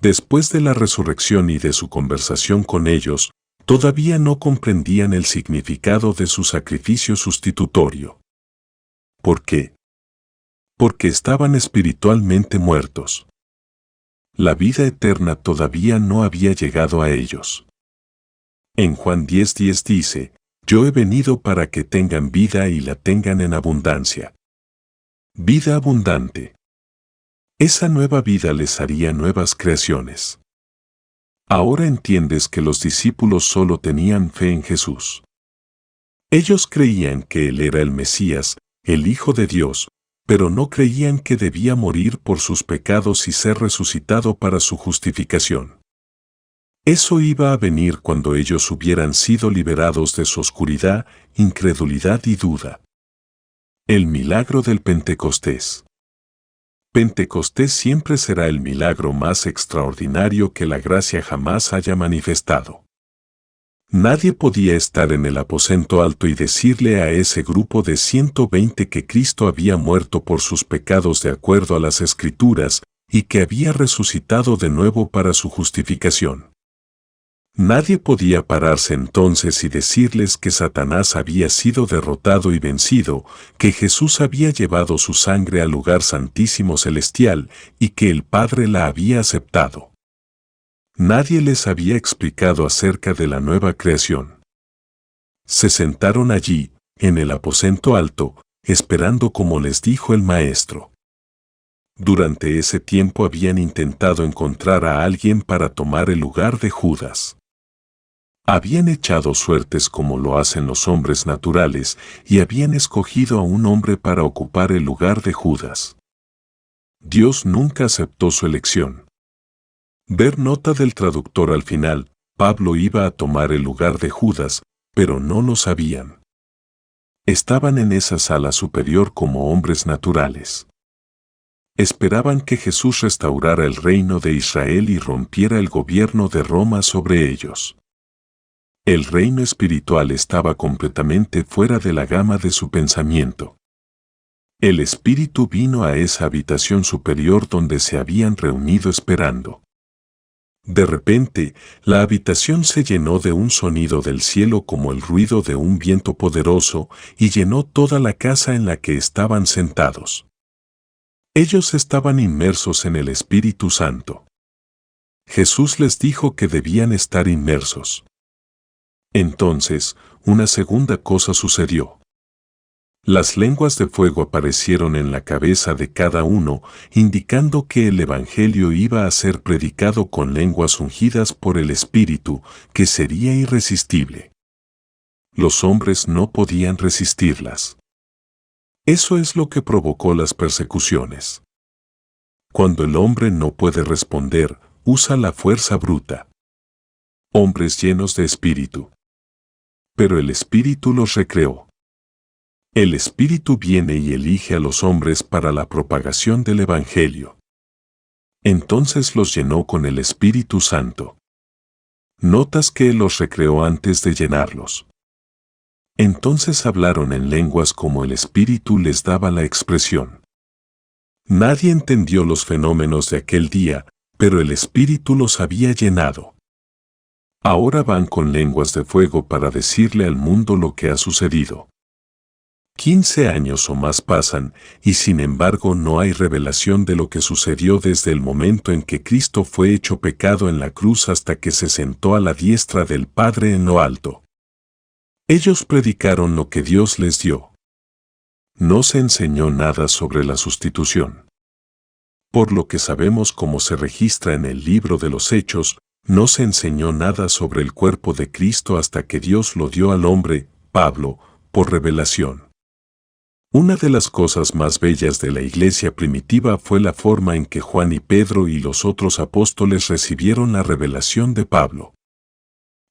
Después de la resurrección y de su conversación con ellos, todavía no comprendían el significado de su sacrificio sustitutorio. ¿Por qué? Porque estaban espiritualmente muertos. La vida eterna todavía no había llegado a ellos. En Juan 10:10 dice, «Yo he venido para que tengan vida y la tengan en abundancia». Vida abundante. Esa nueva vida les haría nuevas creaciones. Ahora entiendes que los discípulos solo tenían fe en Jesús. Ellos creían que Él era el Mesías, el Hijo de Dios, pero no creían que debía morir por sus pecados y ser resucitado para su justificación. Eso iba a venir cuando ellos hubieran sido liberados de su oscuridad, incredulidad y duda. El milagro del Pentecostés. Pentecostés siempre será el milagro más extraordinario que la gracia jamás haya manifestado. Nadie podía estar en el aposento alto y decirle a ese grupo de 120 que Cristo había muerto por sus pecados de acuerdo a las Escrituras y que había resucitado de nuevo para su justificación. Nadie podía pararse entonces y decirles que Satanás había sido derrotado y vencido, que Jesús había llevado su sangre al lugar santísimo celestial y que el Padre la había aceptado. Nadie les había explicado acerca de la nueva creación. Se sentaron allí, en el aposento alto, esperando como les dijo el Maestro. Durante ese tiempo habían intentado encontrar a alguien para tomar el lugar de Judas. Habían echado suertes como lo hacen los hombres naturales y habían escogido a un hombre para ocupar el lugar de Judas. Dios nunca aceptó su elección. Ver nota del traductor al final, Pablo iba a tomar el lugar de Judas, pero no lo sabían. Estaban en esa sala superior como hombres naturales. Esperaban que Jesús restaurara el reino de Israel y rompiera el gobierno de Roma sobre ellos. El reino espiritual estaba completamente fuera de la gama de su pensamiento. El Espíritu vino a esa habitación superior donde se habían reunido esperando. De repente, la habitación se llenó de un sonido del cielo como el ruido de un viento poderoso y llenó toda la casa en la que estaban sentados. Ellos estaban inmersos en el Espíritu Santo. Jesús les dijo que debían estar inmersos. Entonces, una segunda cosa sucedió. Las lenguas de fuego aparecieron en la cabeza de cada uno, indicando que el Evangelio iba a ser predicado con lenguas ungidas por el Espíritu, que sería irresistible. Los hombres no podían resistirlas. Eso es lo que provocó las persecuciones. Cuando el hombre no puede responder, usa la fuerza bruta. Hombres llenos de espíritu. Pero el Espíritu los recreó. El Espíritu viene y elige a los hombres para la propagación del Evangelio. Entonces los llenó con el Espíritu Santo. Notas que Él los recreó antes de llenarlos. Entonces hablaron en lenguas como el Espíritu les daba la expresión. Nadie entendió los fenómenos de aquel día, pero el Espíritu los había llenado. Ahora van con lenguas de fuego para decirle al mundo lo que ha sucedido. 15 años o más pasan, y sin embargo no hay revelación de lo que sucedió desde el momento en que Cristo fue hecho pecado en la cruz hasta que se sentó a la diestra del Padre en lo alto. Ellos predicaron lo que Dios les dio. No se enseñó nada sobre la sustitución. Por lo que sabemos como se registra en el libro de los Hechos, no se enseñó nada sobre el cuerpo de Cristo hasta que Dios lo dio al hombre, Pablo, por revelación. Una de las cosas más bellas de la iglesia primitiva fue la forma en que Juan y Pedro y los otros apóstoles recibieron la revelación de Pablo.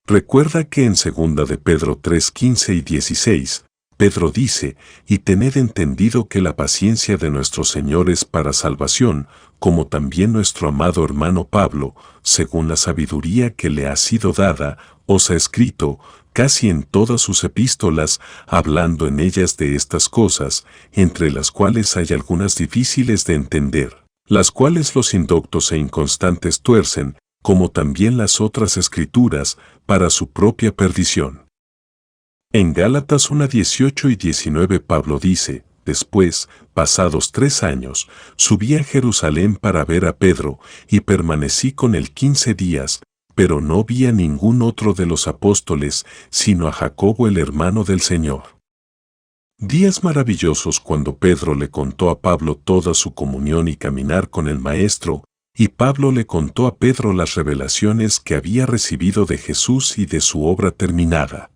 Recuerda que en 2 de Pedro 3:15 y 16, Pedro dice, y tened entendido que la paciencia de nuestro Señor es para salvación, como también nuestro amado hermano Pablo, según la sabiduría que le ha sido dada, os ha escrito, casi en todas sus epístolas, hablando en ellas de estas cosas, entre las cuales hay algunas difíciles de entender, las cuales los indoctos e inconstantes tuercen, como también las otras escrituras, para su propia perdición. En Gálatas 1:18 y 19 Pablo dice, después, pasados 3 años, subí a Jerusalén para ver a Pedro, y permanecí con él 15 días, pero no vi a ningún otro de los apóstoles, sino a Jacobo el hermano del Señor. Días maravillosos cuando Pedro le contó a Pablo toda su comunión y caminar con el Maestro, y Pablo le contó a Pedro las revelaciones que había recibido de Jesús y de su obra terminada.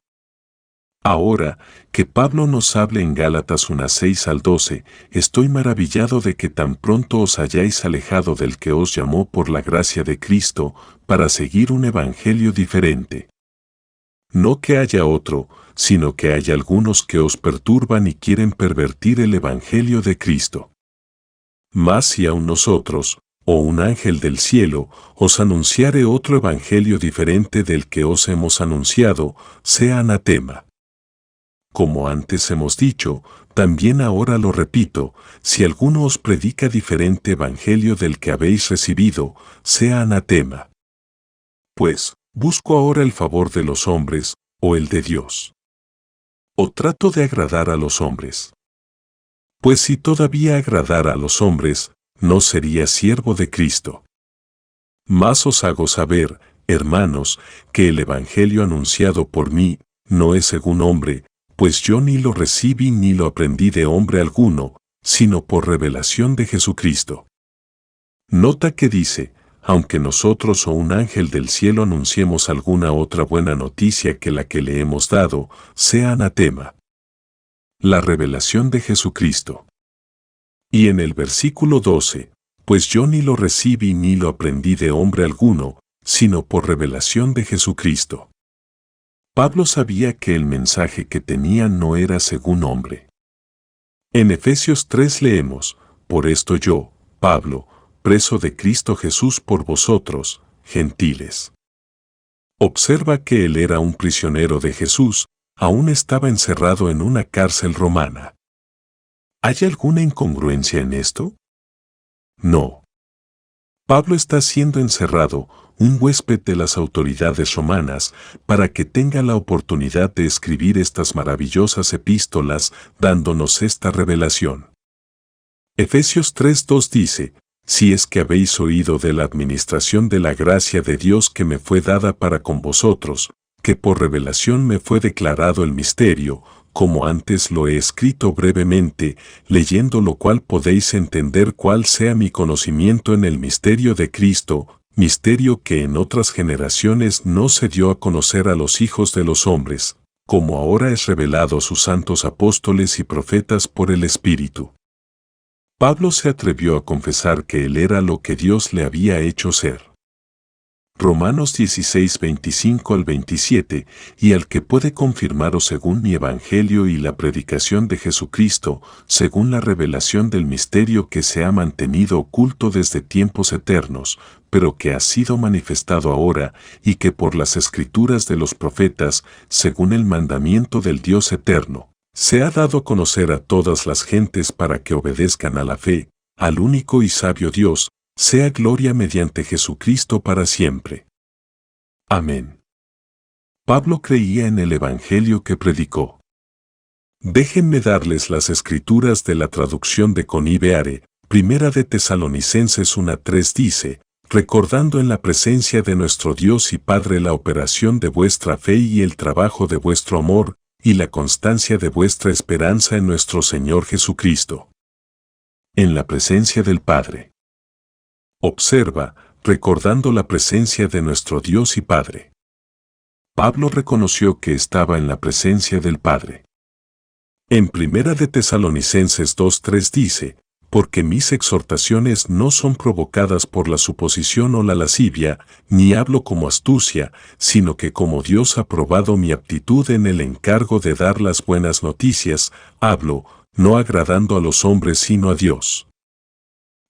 Ahora, que Pablo nos hable en Gálatas 1:6 al 12, estoy maravillado de que tan pronto os hayáis alejado del que os llamó por la gracia de Cristo, para seguir un evangelio diferente. No que haya otro, sino que hay algunos que os perturban y quieren pervertir el evangelio de Cristo. Mas si aun nosotros, o un ángel del cielo, os anunciare otro evangelio diferente del que os hemos anunciado, sea anatema. Como antes hemos dicho, también ahora lo repito, si alguno os predica diferente evangelio del que habéis recibido, sea anatema. Pues, ¿busco ahora el favor de los hombres, o el de Dios? ¿O trato de agradar a los hombres? Pues si todavía agradara a los hombres, no sería siervo de Cristo. Mas os hago saber, hermanos, que el evangelio anunciado por mí, no es según hombre, pues yo ni lo recibí ni lo aprendí de hombre alguno, sino por revelación de Jesucristo. Nota que dice, aunque nosotros o un ángel del cielo anunciemos alguna otra buena noticia que la que le hemos dado, sea anatema. La revelación de Jesucristo. Y en el versículo 12, pues yo ni lo recibí ni lo aprendí de hombre alguno, sino por revelación de Jesucristo. Pablo sabía que el mensaje que tenía no era según hombre. En Efesios 3 leemos, por esto yo, Pablo, preso de Cristo Jesús por vosotros, gentiles. Observa que él era un prisionero de Jesús, aún estaba encerrado en una cárcel romana. ¿Hay alguna incongruencia en esto? No. Pablo está siendo encerrado, un huésped de las autoridades romanas, para que tenga la oportunidad de escribir estas maravillosas epístolas, dándonos esta revelación. Efesios 3:2 dice, si es que habéis oído de la administración de la gracia de Dios que me fue dada para con vosotros, que por revelación me fue declarado el misterio, como antes lo he escrito brevemente, leyendo lo cual podéis entender cuál sea mi conocimiento en el misterio de Cristo, misterio que en otras generaciones no se dio a conocer a los hijos de los hombres, como ahora es revelado a sus santos apóstoles y profetas por el Espíritu. Pablo se atrevió a confesar que él era lo que Dios le había hecho ser. Romanos 16, 25 al 27, y al que puede confirmaros según mi evangelio y la predicación de Jesucristo, según la revelación del misterio que se ha mantenido oculto desde tiempos eternos, pero que ha sido manifestado ahora, y que por las escrituras de los profetas, según el mandamiento del Dios eterno, se ha dado a conocer a todas las gentes para que obedezcan a la fe, al único y sabio Dios, sea gloria mediante Jesucristo para siempre. Amén. Pablo creía en el Evangelio que predicó. Déjenme darles las escrituras de la traducción de Conibeare, Primera de Tesalonicenses 1:3 dice, recordando en la presencia de nuestro Dios y Padre la operación de vuestra fe y el trabajo de vuestro amor, y la constancia de vuestra esperanza en nuestro Señor Jesucristo. En la presencia del Padre. Observa, recordando la presencia de nuestro Dios y Padre. Pablo reconoció que estaba en la presencia del Padre. En Primera de Tesalonicenses 2:3 dice, porque mis exhortaciones no son provocadas por la suposición o la lascivia, ni hablo como astucia, sino que como Dios ha probado mi aptitud en el encargo de dar las buenas noticias, hablo, no agradando a los hombres sino a Dios.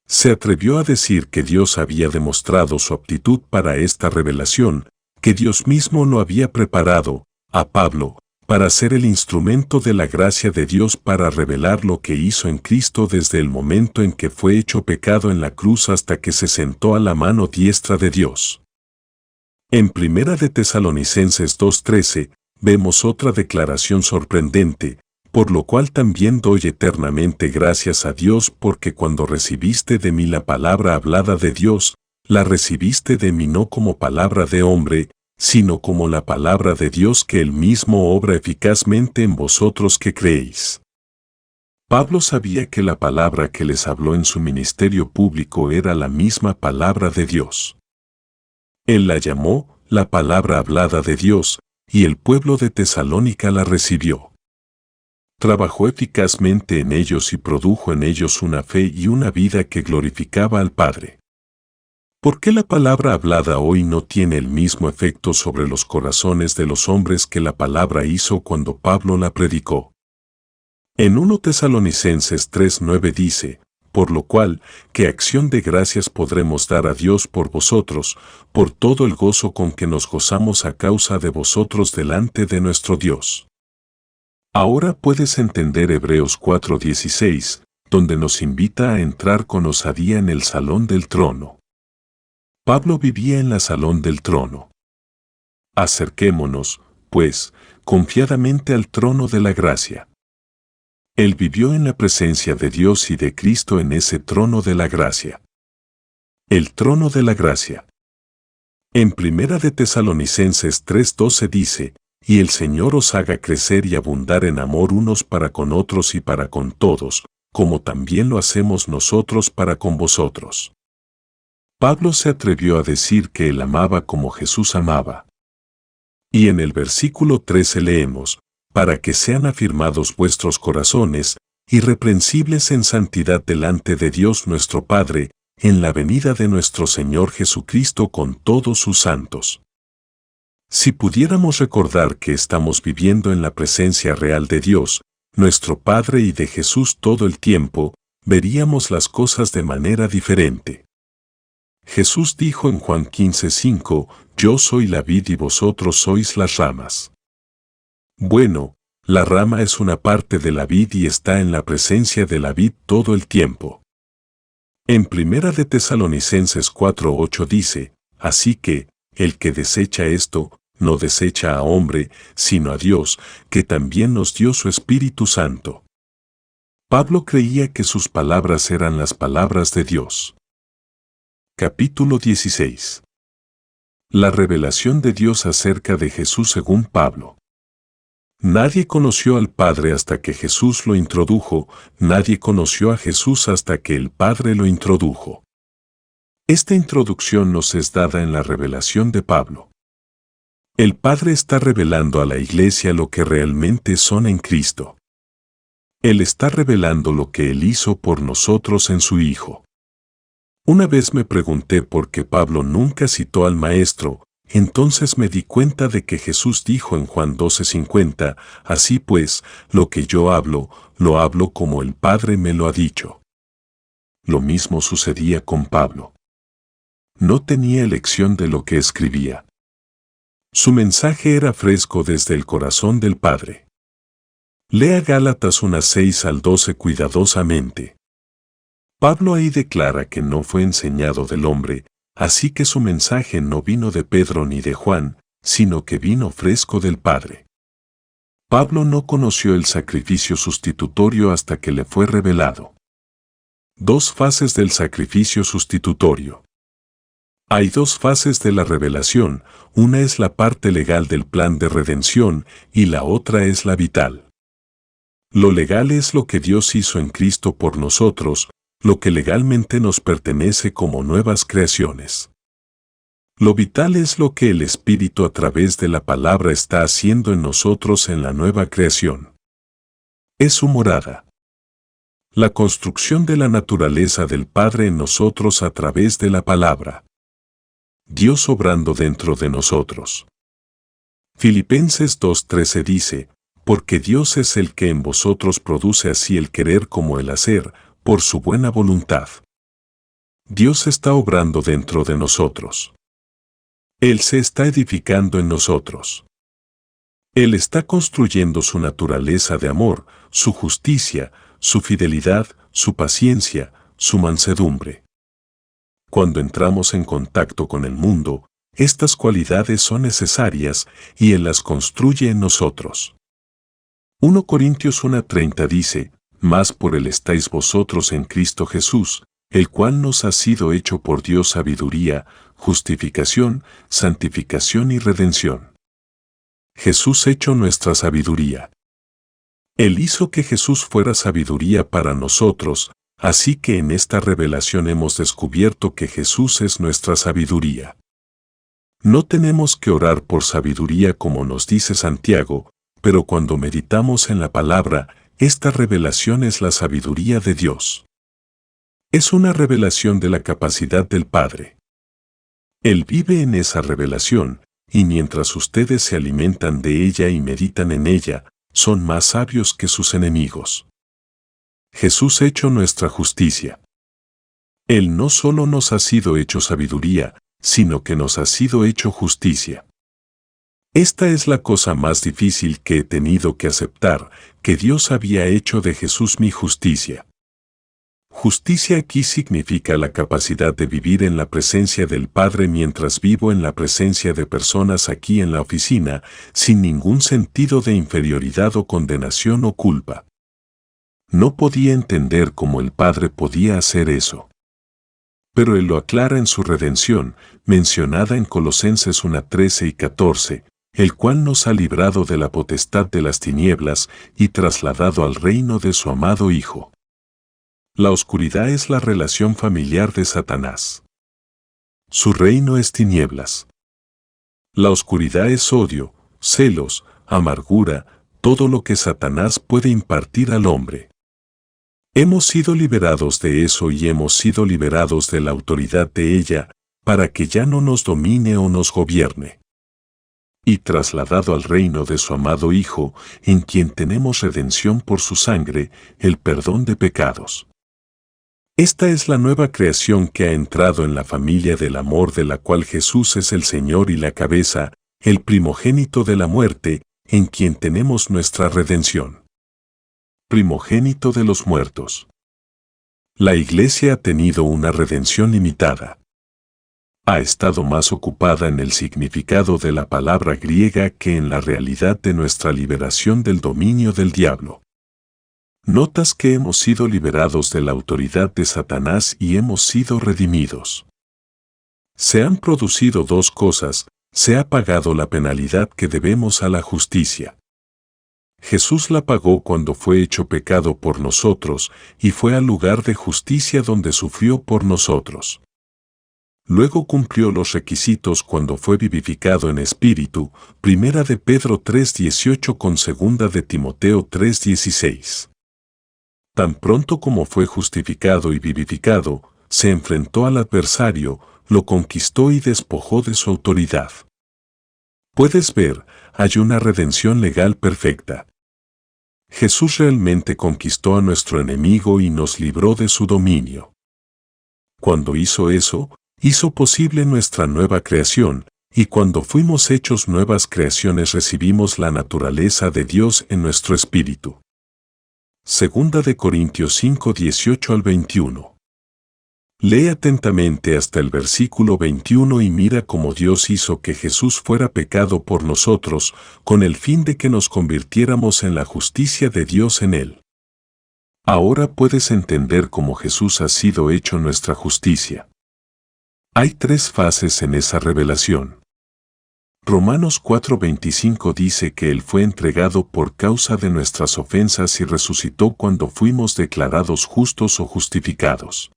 Se atrevió a decir que Dios había demostrado su aptitud para esta revelación, que Dios mismo lo había preparado, a Pablo, para ser el instrumento de la gracia de Dios para revelar lo que hizo en Cristo desde el momento en que fue hecho pecado en la cruz hasta que se sentó a la mano diestra de Dios. En Primera de Tesalonicenses 2:13 vemos otra declaración sorprendente, por lo cual también doy eternamente gracias a Dios porque cuando recibiste de mí la palabra hablada de Dios, la recibiste de mí no como palabra de hombre, sino como la palabra de Dios que Él mismo obra eficazmente en vosotros que creéis. Pablo sabía que la palabra que les habló en su ministerio público era la misma palabra de Dios. Él la llamó la palabra hablada de Dios, y el pueblo de Tesalónica la recibió. Trabajó eficazmente en ellos y produjo en ellos una fe y una vida que glorificaba al Padre. ¿Por qué la palabra hablada hoy no tiene el mismo efecto sobre los corazones de los hombres que la palabra hizo cuando Pablo la predicó? En 1 Tesalonicenses 3:9 dice, por lo cual, ¿qué acción de gracias podremos dar a Dios por vosotros, por todo el gozo con que nos gozamos a causa de vosotros delante de nuestro Dios? Ahora puedes entender Hebreos 4:16, donde nos invita a entrar con osadía en el salón del trono. Pablo vivía en la salón del trono. Acerquémonos, pues, confiadamente al trono de la gracia. Él vivió en la presencia de Dios y de Cristo en ese trono de la gracia. El trono de la gracia. En Primera de Tesalonicenses 3:12 dice, y el Señor os haga crecer y abundar en amor unos para con otros y para con todos, como también lo hacemos nosotros para con vosotros. Pablo se atrevió a decir que él amaba como Jesús amaba. Y en el versículo 13 leemos, para que sean afirmados vuestros corazones, irreprensibles en santidad delante de Dios nuestro Padre, en la venida de nuestro Señor Jesucristo con todos sus santos. Si pudiéramos recordar que estamos viviendo en la presencia real de Dios, nuestro Padre y de Jesús todo el tiempo, veríamos las cosas de manera diferente. Jesús dijo en Juan 15:5, yo soy la vid y vosotros sois las ramas. Bueno, la rama es una parte de la vid y está en la presencia de la vid todo el tiempo. En Primera de Tesalonicenses 4:8 dice, así que, el que desecha esto, no desecha a hombre, sino a Dios, que también nos dio su Espíritu Santo. Pablo creía que sus palabras eran las palabras de Dios. Capítulo 16. La revelación de Dios acerca de Jesús según Pablo. Nadie conoció al Padre hasta que Jesús lo introdujo, nadie conoció a Jesús hasta que el Padre lo introdujo. Esta introducción nos es dada en la revelación de Pablo. El Padre está revelando a la Iglesia lo que realmente son en Cristo. Él está revelando lo que Él hizo por nosotros en su Hijo. Una vez me pregunté por qué Pablo nunca citó al Maestro, entonces me di cuenta de que Jesús dijo en Juan 12:50, así pues, lo que yo hablo, lo hablo como el Padre me lo ha dicho. Lo mismo sucedía con Pablo. No tenía elección de lo que escribía. Su mensaje era fresco desde el corazón del Padre. Lea Gálatas 1:6-12 cuidadosamente. Pablo ahí declara que no fue enseñado del hombre, así que su mensaje no vino de Pedro ni de Juan, sino que vino fresco del Padre. Pablo no conoció el sacrificio sustitutorio hasta que le fue revelado. Dos fases del sacrificio sustitutorio. Hay dos fases de la revelación, una es la parte legal del plan de redención y la otra es la vital. Lo legal es lo que Dios hizo en Cristo por nosotros, lo que legalmente nos pertenece como nuevas creaciones. Lo vital es lo que el Espíritu a través de la palabra está haciendo en nosotros en la nueva creación. Es su morada. La construcción de la naturaleza del Padre en nosotros a través de la palabra. Dios obrando dentro de nosotros. Filipenses 2:13 dice, porque Dios es el que en vosotros produce así el querer como el hacer, por su buena voluntad. Dios está obrando dentro de nosotros. Él se está edificando en nosotros. Él está construyendo su naturaleza de amor, su justicia, su fidelidad, su paciencia, su mansedumbre. Cuando entramos en contacto con el mundo, estas cualidades son necesarias y Él las construye en nosotros. 1 Corintios 1:30 dice, mas por Él estáis vosotros en Cristo Jesús, el cual nos ha sido hecho por Dios sabiduría, justificación, santificación y redención. Jesús hecho nuestra sabiduría. Él hizo que Jesús fuera sabiduría para nosotros, así que en esta revelación hemos descubierto que Jesús es nuestra sabiduría. No tenemos que orar por sabiduría como nos dice Santiago, pero cuando meditamos en la palabra, esta revelación es la sabiduría de Dios. Es una revelación de la capacidad del Padre. Él vive en esa revelación, y mientras ustedes se alimentan de ella y meditan en ella, son más sabios que sus enemigos. Jesús hecho nuestra justicia. Él no solo nos ha sido hecho sabiduría, sino que nos ha sido hecho justicia. Esta es la cosa más difícil que he tenido que aceptar, que Dios había hecho de Jesús mi justicia. Justicia aquí significa la capacidad de vivir en la presencia del Padre mientras vivo en la presencia de personas aquí en la oficina, sin ningún sentido de inferioridad o condenación o culpa. No podía entender cómo el Padre podía hacer eso. Pero Él lo aclara en su redención, mencionada en Colosenses 1:13 y 14, el cual nos ha librado de la potestad de las tinieblas y trasladado al reino de su amado Hijo. La oscuridad es la relación familiar de Satanás. Su reino es tinieblas. La oscuridad es odio, celos, amargura, todo lo que Satanás puede impartir al hombre. Hemos sido liberados de eso y hemos sido liberados de la autoridad de ella, para que ya no nos domine o nos gobierne. Y trasladado al reino de su amado Hijo, en quien tenemos redención por su sangre, el perdón de pecados. Esta es la nueva creación que ha entrado en la familia del amor de la cual Jesús es el Señor y la cabeza, el primogénito de la muerte, en quien tenemos nuestra redención. Primogénito de los muertos. La Iglesia ha tenido una redención limitada. Ha estado más ocupada en el significado de la palabra griega que en la realidad de nuestra liberación del dominio del diablo. Notas que hemos sido liberados de la autoridad de Satanás y hemos sido redimidos. Se han producido dos cosas, se ha pagado la penalidad que debemos a la justicia. Jesús la pagó cuando fue hecho pecado por nosotros y fue al lugar de justicia donde sufrió por nosotros. Luego cumplió los requisitos cuando fue vivificado en espíritu, 1 de Pedro 3:18 con 2 de Timoteo 3:16. Tan pronto como fue justificado y vivificado, se enfrentó al adversario, lo conquistó y despojó de su autoridad. Puedes ver, hay una redención legal perfecta. Jesús realmente conquistó a nuestro enemigo y nos libró de su dominio. Cuando hizo eso, hizo posible nuestra nueva creación, y cuando fuimos hechos nuevas creaciones recibimos la naturaleza de Dios en nuestro espíritu. 2 de Corintios 5:18 al 21. Lee atentamente hasta el versículo 21 y mira cómo Dios hizo que Jesús fuera pecado por nosotros, con el fin de que nos convirtiéramos en la justicia de Dios en Él. Ahora puedes entender cómo Jesús ha sido hecho nuestra justicia. Hay tres fases en esa revelación. Romanos 4:25 dice que Él fue entregado por causa de nuestras ofensas y resucitó cuando fuimos declarados justos o justificados.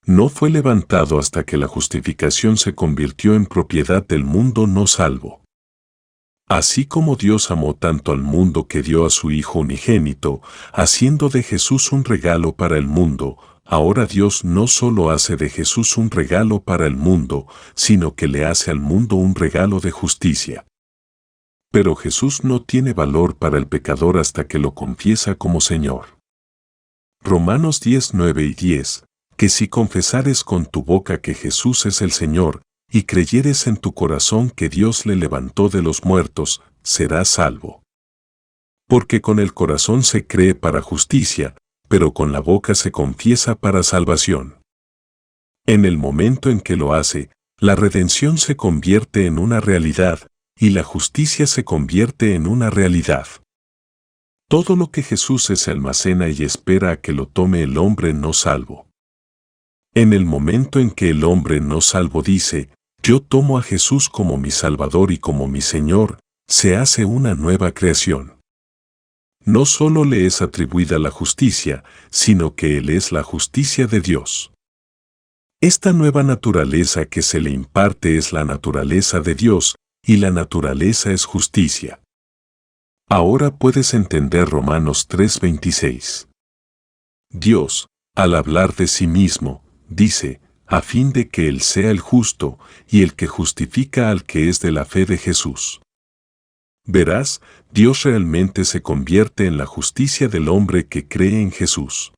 No fue levantado hasta que la justificación se convirtió en propiedad del mundo no salvo. Así como Dios amó tanto al mundo que dio a su Hijo unigénito, haciendo de Jesús un regalo para el mundo, ahora Dios no solo hace de Jesús un regalo para el mundo, sino que le hace al mundo un regalo de justicia. Pero Jesús no tiene valor para el pecador hasta que lo confiesa como Señor. Romanos 10, 9 y 10, que si confesares con tu boca que Jesús es el Señor, y creyeres en tu corazón que Dios le levantó de los muertos, serás salvo. Porque con el corazón se cree para justicia, pero con la boca se confiesa para salvación. En el momento en que lo hace, la redención se convierte en una realidad, y la justicia se convierte en una realidad. Todo lo que Jesús es se almacena y espera a que lo tome el hombre no salvo. En el momento en que el hombre no salvo dice, yo tomo a Jesús como mi Salvador y como mi Señor, se hace una nueva creación. No solo le es atribuida la justicia, sino que Él es la justicia de Dios. Esta nueva naturaleza que se le imparte es la naturaleza de Dios, y la naturaleza es justicia. Ahora puedes entender Romanos 3:26. Dios, al hablar de sí mismo, dice, a fin de que Él sea el justo y el que justifica al que es de la fe de Jesús. Verás, Dios realmente se convierte en la justicia del hombre que cree en Jesús.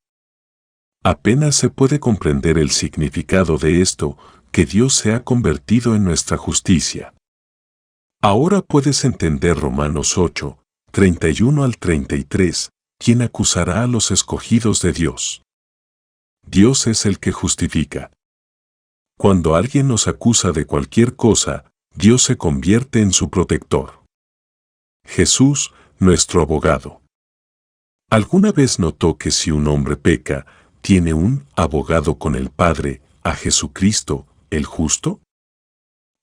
Apenas se puede comprender el significado de esto, que Dios se ha convertido en nuestra justicia. Ahora puedes entender Romanos 8, 31 al 33, ¿quién acusará a los escogidos de Dios? Dios es el que justifica. Cuando alguien nos acusa de cualquier cosa, Dios se convierte en su protector. Jesús, nuestro abogado. ¿Alguna vez notó que si un hombre peca, tiene un abogado con el Padre, a Jesucristo, el justo?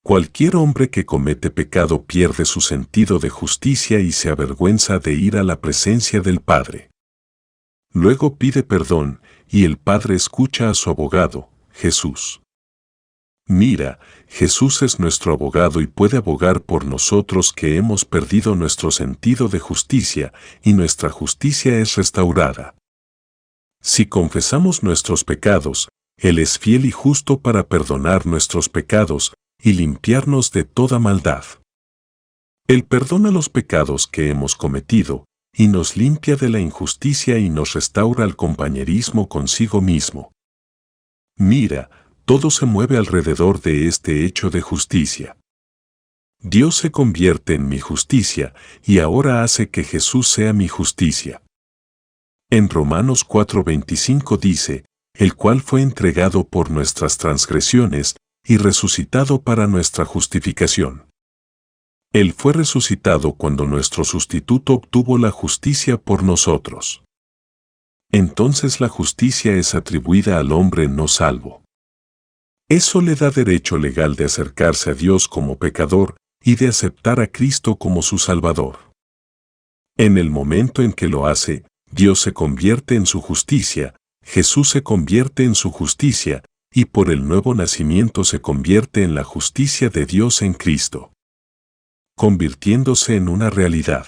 Cualquier hombre que comete pecado pierde su sentido de justicia y se avergüenza de ir a la presencia del Padre. Luego pide perdón, y el Padre escucha a su abogado, Jesús. Mira, Jesús es nuestro abogado y puede abogar por nosotros que hemos perdido nuestro sentido de justicia, y nuestra justicia es restaurada. Si confesamos nuestros pecados, Él es fiel y justo para perdonar nuestros pecados, y limpiarnos de toda maldad. Él perdona los pecados que hemos cometido, y nos limpia de la injusticia y nos restaura al compañerismo consigo mismo. Mira, todo se mueve alrededor de este hecho de justicia. Dios se convierte en mi justicia, y ahora hace que Jesús sea mi justicia. En Romanos 4:25 dice, el cual fue entregado por nuestras transgresiones, y resucitado para nuestra justificación. Él fue resucitado cuando nuestro sustituto obtuvo la justicia por nosotros. Entonces la justicia es atribuida al hombre no salvo. Eso le da derecho legal de acercarse a Dios como pecador y de aceptar a Cristo como su Salvador. En el momento en que lo hace, Dios se convierte en su justicia, Jesús se convierte en su justicia, y por el nuevo nacimiento se convierte en la justicia de Dios en Cristo, convirtiéndose en una realidad.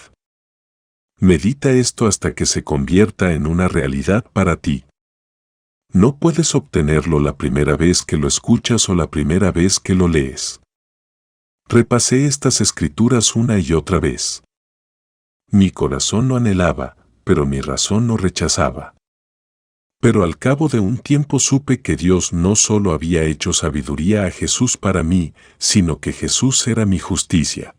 Medita esto hasta que se convierta en una realidad para ti. No puedes obtenerlo la primera vez que lo escuchas o la primera vez que lo lees. Repasé estas escrituras una y otra vez. Mi corazón lo anhelaba, pero mi razón lo rechazaba. Pero al cabo de un tiempo supe que Dios no solo había hecho sabiduría a Jesús para mí, sino que Jesús era mi justicia.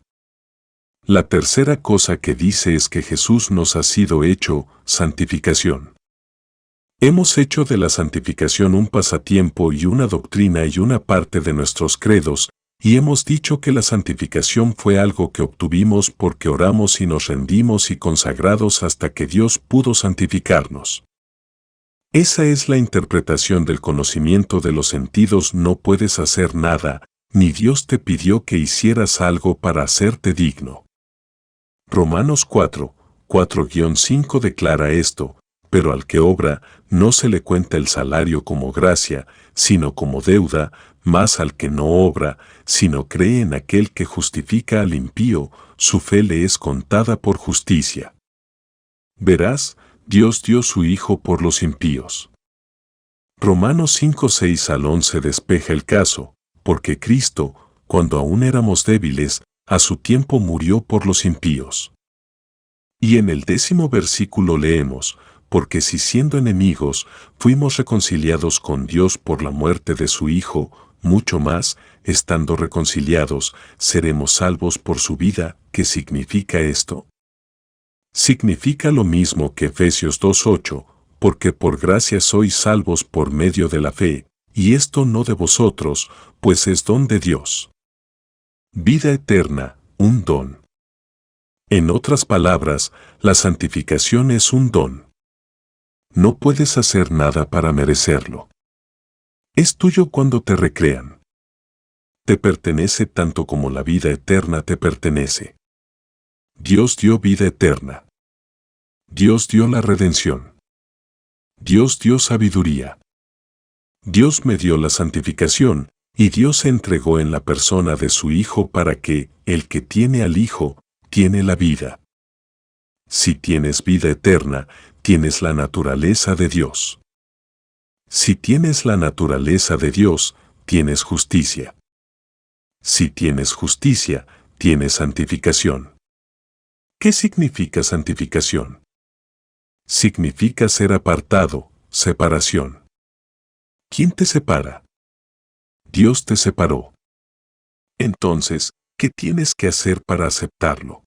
La tercera cosa que dice es que Jesús nos ha sido hecho santificación. Hemos hecho de la santificación un pasatiempo y una doctrina y una parte de nuestros credos, y hemos dicho que la santificación fue algo que obtuvimos porque oramos y nos rendimos y consagrados hasta que Dios pudo santificarnos. Esa es la interpretación del conocimiento de los sentidos. No puedes hacer nada, ni Dios te pidió que hicieras algo para hacerte digno. Romanos 4, 4-5 declara esto, pero al que obra, no se le cuenta el salario como gracia, sino como deuda, Mas al que no obra, sino cree en aquel que justifica al impío, su fe le es contada por justicia. Verás, Dios dio su Hijo por los impíos. Romanos 5, 6 al 11 despeja el caso, porque Cristo, cuando aún éramos débiles, a su tiempo murió por los impíos. Y en el 10º versículo leemos, porque si siendo enemigos, fuimos reconciliados con Dios por la muerte de su Hijo, mucho más, estando reconciliados, seremos salvos por su vida. ¿Qué significa esto? Significa lo mismo que Efesios 2:8, porque por gracia sois salvos por medio de la fe, y esto no de vosotros, pues es don de Dios. Vida eterna, un don. En otras palabras, la santificación es un don. No puedes hacer nada para merecerlo. Es tuyo cuando te recrean. Te pertenece tanto como la vida eterna te pertenece. Dios dio vida eterna. Dios dio la redención. Dios dio sabiduría. Dios me dio la santificación, y Dios se entregó en la persona de su Hijo para que, el que tiene al Hijo, tiene la vida. Si tienes vida eterna, tienes la naturaleza de Dios. Si tienes la naturaleza de Dios, tienes justicia. Si tienes justicia, tienes santificación. ¿Qué significa santificación? Significa ser apartado, separación. ¿Quién te separa? Dios te separó. Entonces, ¿qué tienes que hacer para aceptarlo?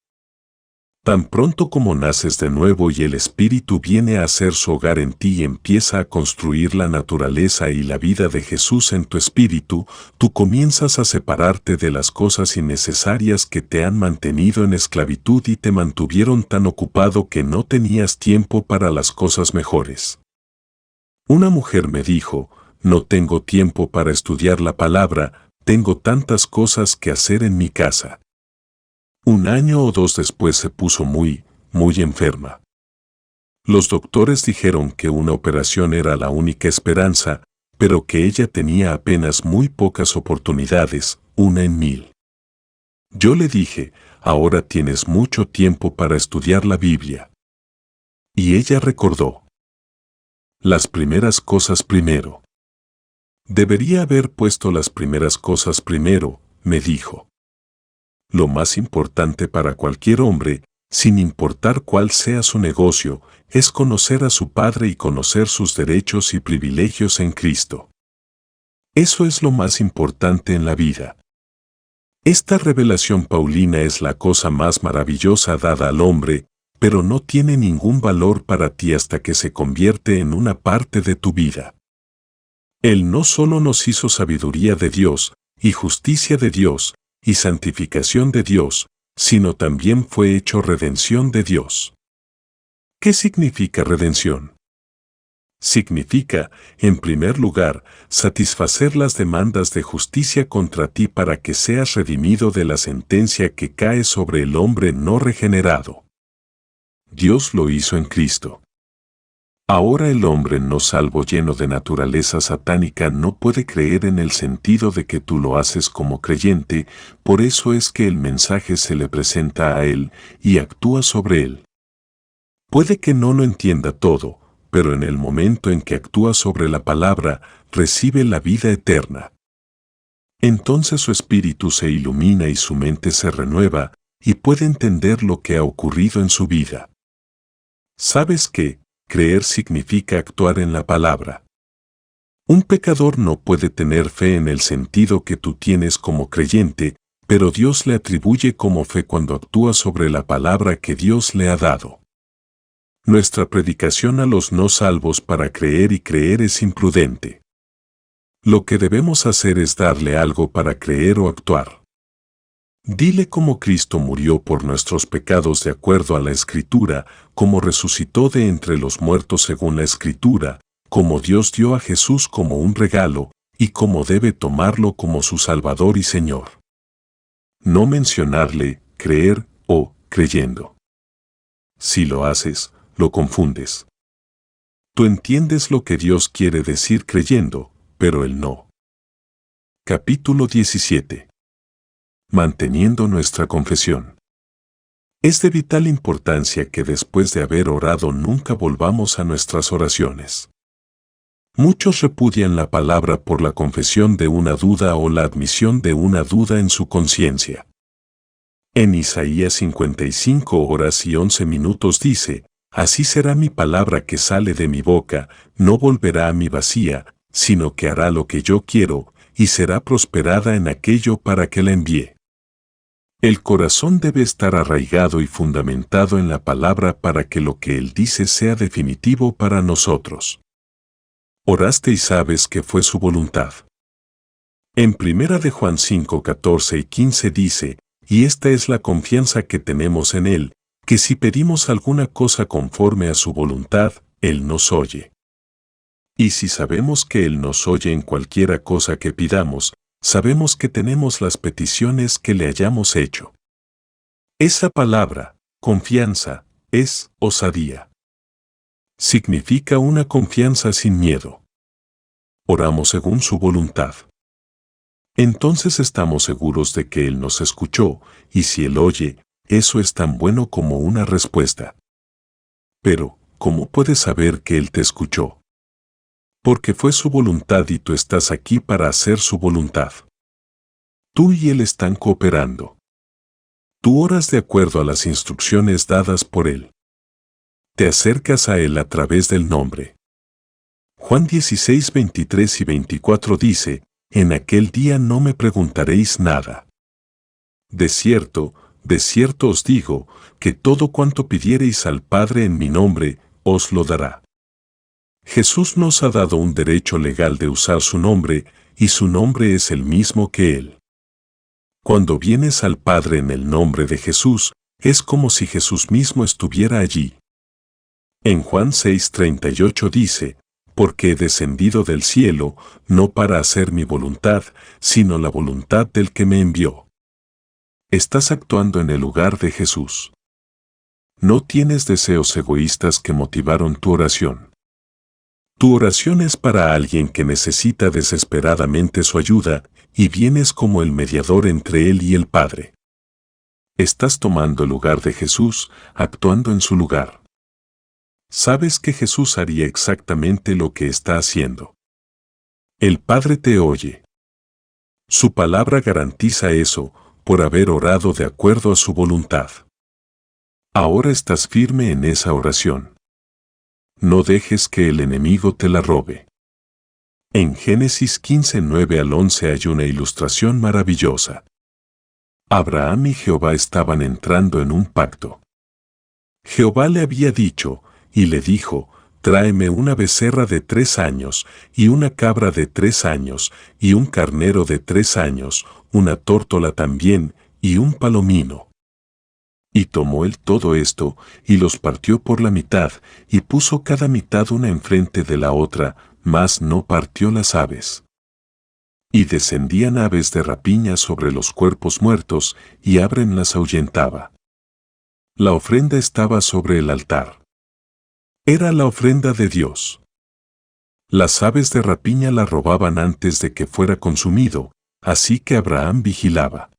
Tan pronto como naces de nuevo y el Espíritu viene a hacer su hogar en ti y empieza a construir la naturaleza y la vida de Jesús en tu espíritu, tú comienzas a separarte de las cosas innecesarias que te han mantenido en esclavitud y te mantuvieron tan ocupado que no tenías tiempo para las cosas mejores. Una mujer me dijo, no tengo tiempo para estudiar la palabra, tengo tantas cosas que hacer en mi casa. 1 año o 2 después se puso muy enferma. Los doctores dijeron que una operación era la única esperanza, pero que ella tenía apenas muy pocas oportunidades, 1 en 1000. Yo le dije, ahora tienes mucho tiempo para estudiar la Biblia. Y ella recordó. Las primeras cosas primero. Debería haber puesto las primeras cosas primero, me dijo. Lo más importante para cualquier hombre, sin importar cuál sea su negocio, es conocer a su Padre y conocer sus derechos y privilegios en Cristo. Eso es lo más importante en la vida. Esta revelación paulina es la cosa más maravillosa dada al hombre, pero no tiene ningún valor para ti hasta que se convierte en una parte de tu vida. Él no solo nos hizo sabiduría de Dios, y justicia de Dios, y santificación de Dios, sino también fue hecho redención de Dios. ¿Qué significa redención? Significa, en primer lugar, satisfacer las demandas de justicia contra ti para que seas redimido de la sentencia que cae sobre el hombre no regenerado. Dios lo hizo en Cristo. Ahora el hombre no salvo lleno de naturaleza satánica no puede creer en el sentido de que tú lo haces como creyente, por eso es que el mensaje se le presenta a él y actúa sobre él. Puede que no lo entienda todo, pero en el momento en que actúa sobre la palabra, recibe la vida eterna. Entonces su espíritu se ilumina y su mente se renueva, y puede entender lo que ha ocurrido en su vida. ¿Sabes qué? Creer significa actuar en la palabra. Un pecador no puede tener fe en el sentido que tú tienes como creyente, pero Dios le atribuye como fe cuando actúa sobre la palabra que Dios le ha dado. Nuestra predicación a los no salvos para creer y creer es imprudente. Lo que debemos hacer es darle algo para creer o actuar. Dile cómo Cristo murió por nuestros pecados de acuerdo a la Escritura, cómo resucitó de entre los muertos según la Escritura, cómo Dios dio a Jesús como un regalo, y cómo debe tomarlo como su Salvador y Señor. No mencionarle, creer o creyendo. Si lo haces, lo confundes. Tú entiendes lo que Dios quiere decir creyendo, pero Él no. Capítulo 17. Manteniendo nuestra confesión. Es de vital importancia que después de haber orado nunca volvamos a nuestras oraciones. Muchos repudian la palabra por la confesión de una duda o la admisión de una duda en su conciencia. En Isaías 55:11 dice: Así será mi palabra que sale de mi boca, no volverá a mí vacía, sino que hará lo que yo quiero, y será prosperada en aquello para que la envíe. El corazón debe estar arraigado y fundamentado en la palabra para que lo que Él dice sea definitivo para nosotros. Oraste y sabes que fue su voluntad. En 1 de Juan 5:14 y 15 dice: Y esta es la confianza que tenemos en Él, que si pedimos alguna cosa conforme a su voluntad, Él nos oye. Y si sabemos que Él nos oye en cualquiera cosa que pidamos, sabemos que tenemos las peticiones que le hayamos hecho. Esa palabra, confianza, es osadía. Significa una confianza sin miedo. Oramos según su voluntad. Entonces estamos seguros de que Él nos escuchó, y si Él oye, eso es tan bueno como una respuesta. Pero, ¿cómo puedes saber que Él te escuchó? Porque fue su voluntad y tú estás aquí para hacer su voluntad. Tú y Él están cooperando. Tú oras de acuerdo a las instrucciones dadas por Él. Te acercas a Él a través del nombre. Juan 16:23 y 24 dice: En aquel día no me preguntaréis nada. De cierto os digo, que todo cuanto pidiereis al Padre en mi nombre, os lo dará. Jesús nos ha dado un derecho legal de usar su nombre, y su nombre es el mismo que Él. Cuando vienes al Padre en el nombre de Jesús, es como si Jesús mismo estuviera allí. En Juan 6:38 dice: Porque he descendido del cielo, no para hacer mi voluntad, sino la voluntad del que me envió. Estás actuando en el lugar de Jesús. No tienes deseos egoístas que motivaron tu oración. Tu oración es para alguien que necesita desesperadamente su ayuda, y vienes como el mediador entre él y el Padre. Estás tomando el lugar de Jesús, actuando en su lugar. Sabes que Jesús haría exactamente lo que está haciendo. El Padre te oye. Su palabra garantiza eso, por haber orado de acuerdo a su voluntad. Ahora estás firme en esa oración. No dejes que el enemigo te la robe. En Génesis 15:9-11 hay una ilustración maravillosa. Abraham y Jehová estaban entrando en un pacto. Jehová le había dicho, y le dijo: Tráeme una becerra de 3 años, y una cabra de 3 años, y un carnero de 3 años, una tórtola también, y un palomino. Y tomó él todo esto, y los partió por la mitad, y puso cada mitad una enfrente de la otra, mas no partió las aves. Y descendían aves de rapiña sobre los cuerpos muertos, y Abram las ahuyentaba. La ofrenda estaba sobre el altar. Era la ofrenda de Dios. Las aves de rapiña la robaban antes de que fuera consumido, así que Abraham vigilaba.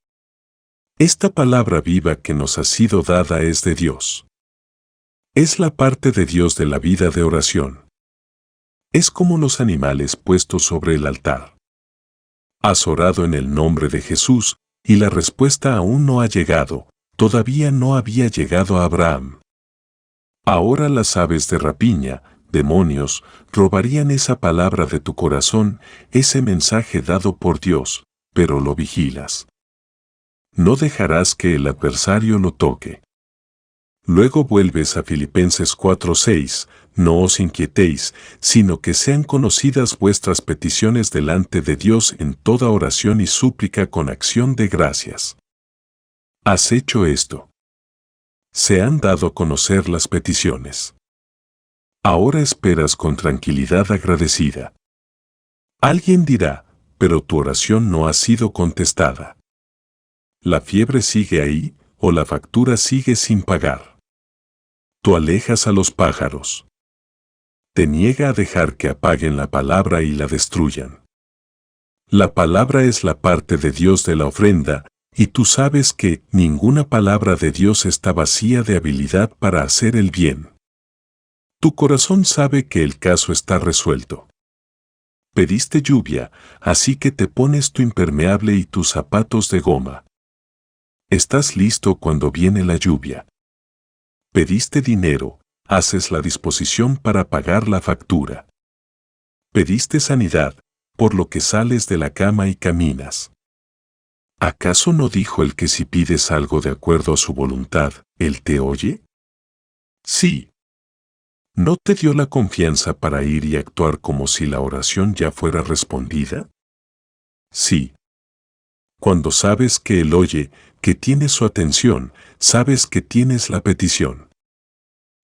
Esta palabra viva que nos ha sido dada es de Dios. Es la parte de Dios de la vida de oración. Es como los animales puestos sobre el altar. Has orado en el nombre de Jesús, y la respuesta aún no ha llegado, todavía no había llegado a Abraham. Ahora las aves de rapiña, demonios, robarían esa palabra de tu corazón, ese mensaje dado por Dios, pero lo vigilas. No dejarás que el adversario lo toque. Luego vuelves a Filipenses 4:6, no os inquietéis, sino que sean conocidas vuestras peticiones delante de Dios en toda oración y súplica con acción de gracias. ¿Has hecho esto? Se han dado a conocer las peticiones. Ahora esperas con tranquilidad agradecida. Alguien dirá, pero tu oración no ha sido contestada. La fiebre sigue ahí, o la factura sigue sin pagar. Tú alejas a los pájaros. Te niega a dejar que apaguen la palabra y la destruyan. La palabra es la parte de Dios de la ofrenda, y tú sabes que ninguna palabra de Dios está vacía de habilidad para hacer el bien. Tu corazón sabe que el caso está resuelto. Pediste lluvia, así que te pones tu impermeable y tus zapatos de goma. Estás listo cuando viene la lluvia. Pediste dinero, haces la disposición para pagar la factura. Pediste sanidad, por lo que sales de la cama y caminas. ¿Acaso no dijo el que si pides algo de acuerdo a su voluntad, Él te oye? Sí. ¿No te dio la confianza para ir y actuar como si la oración ya fuera respondida? Sí. Cuando sabes que Él oye, que tienes su atención, sabes que tienes la petición.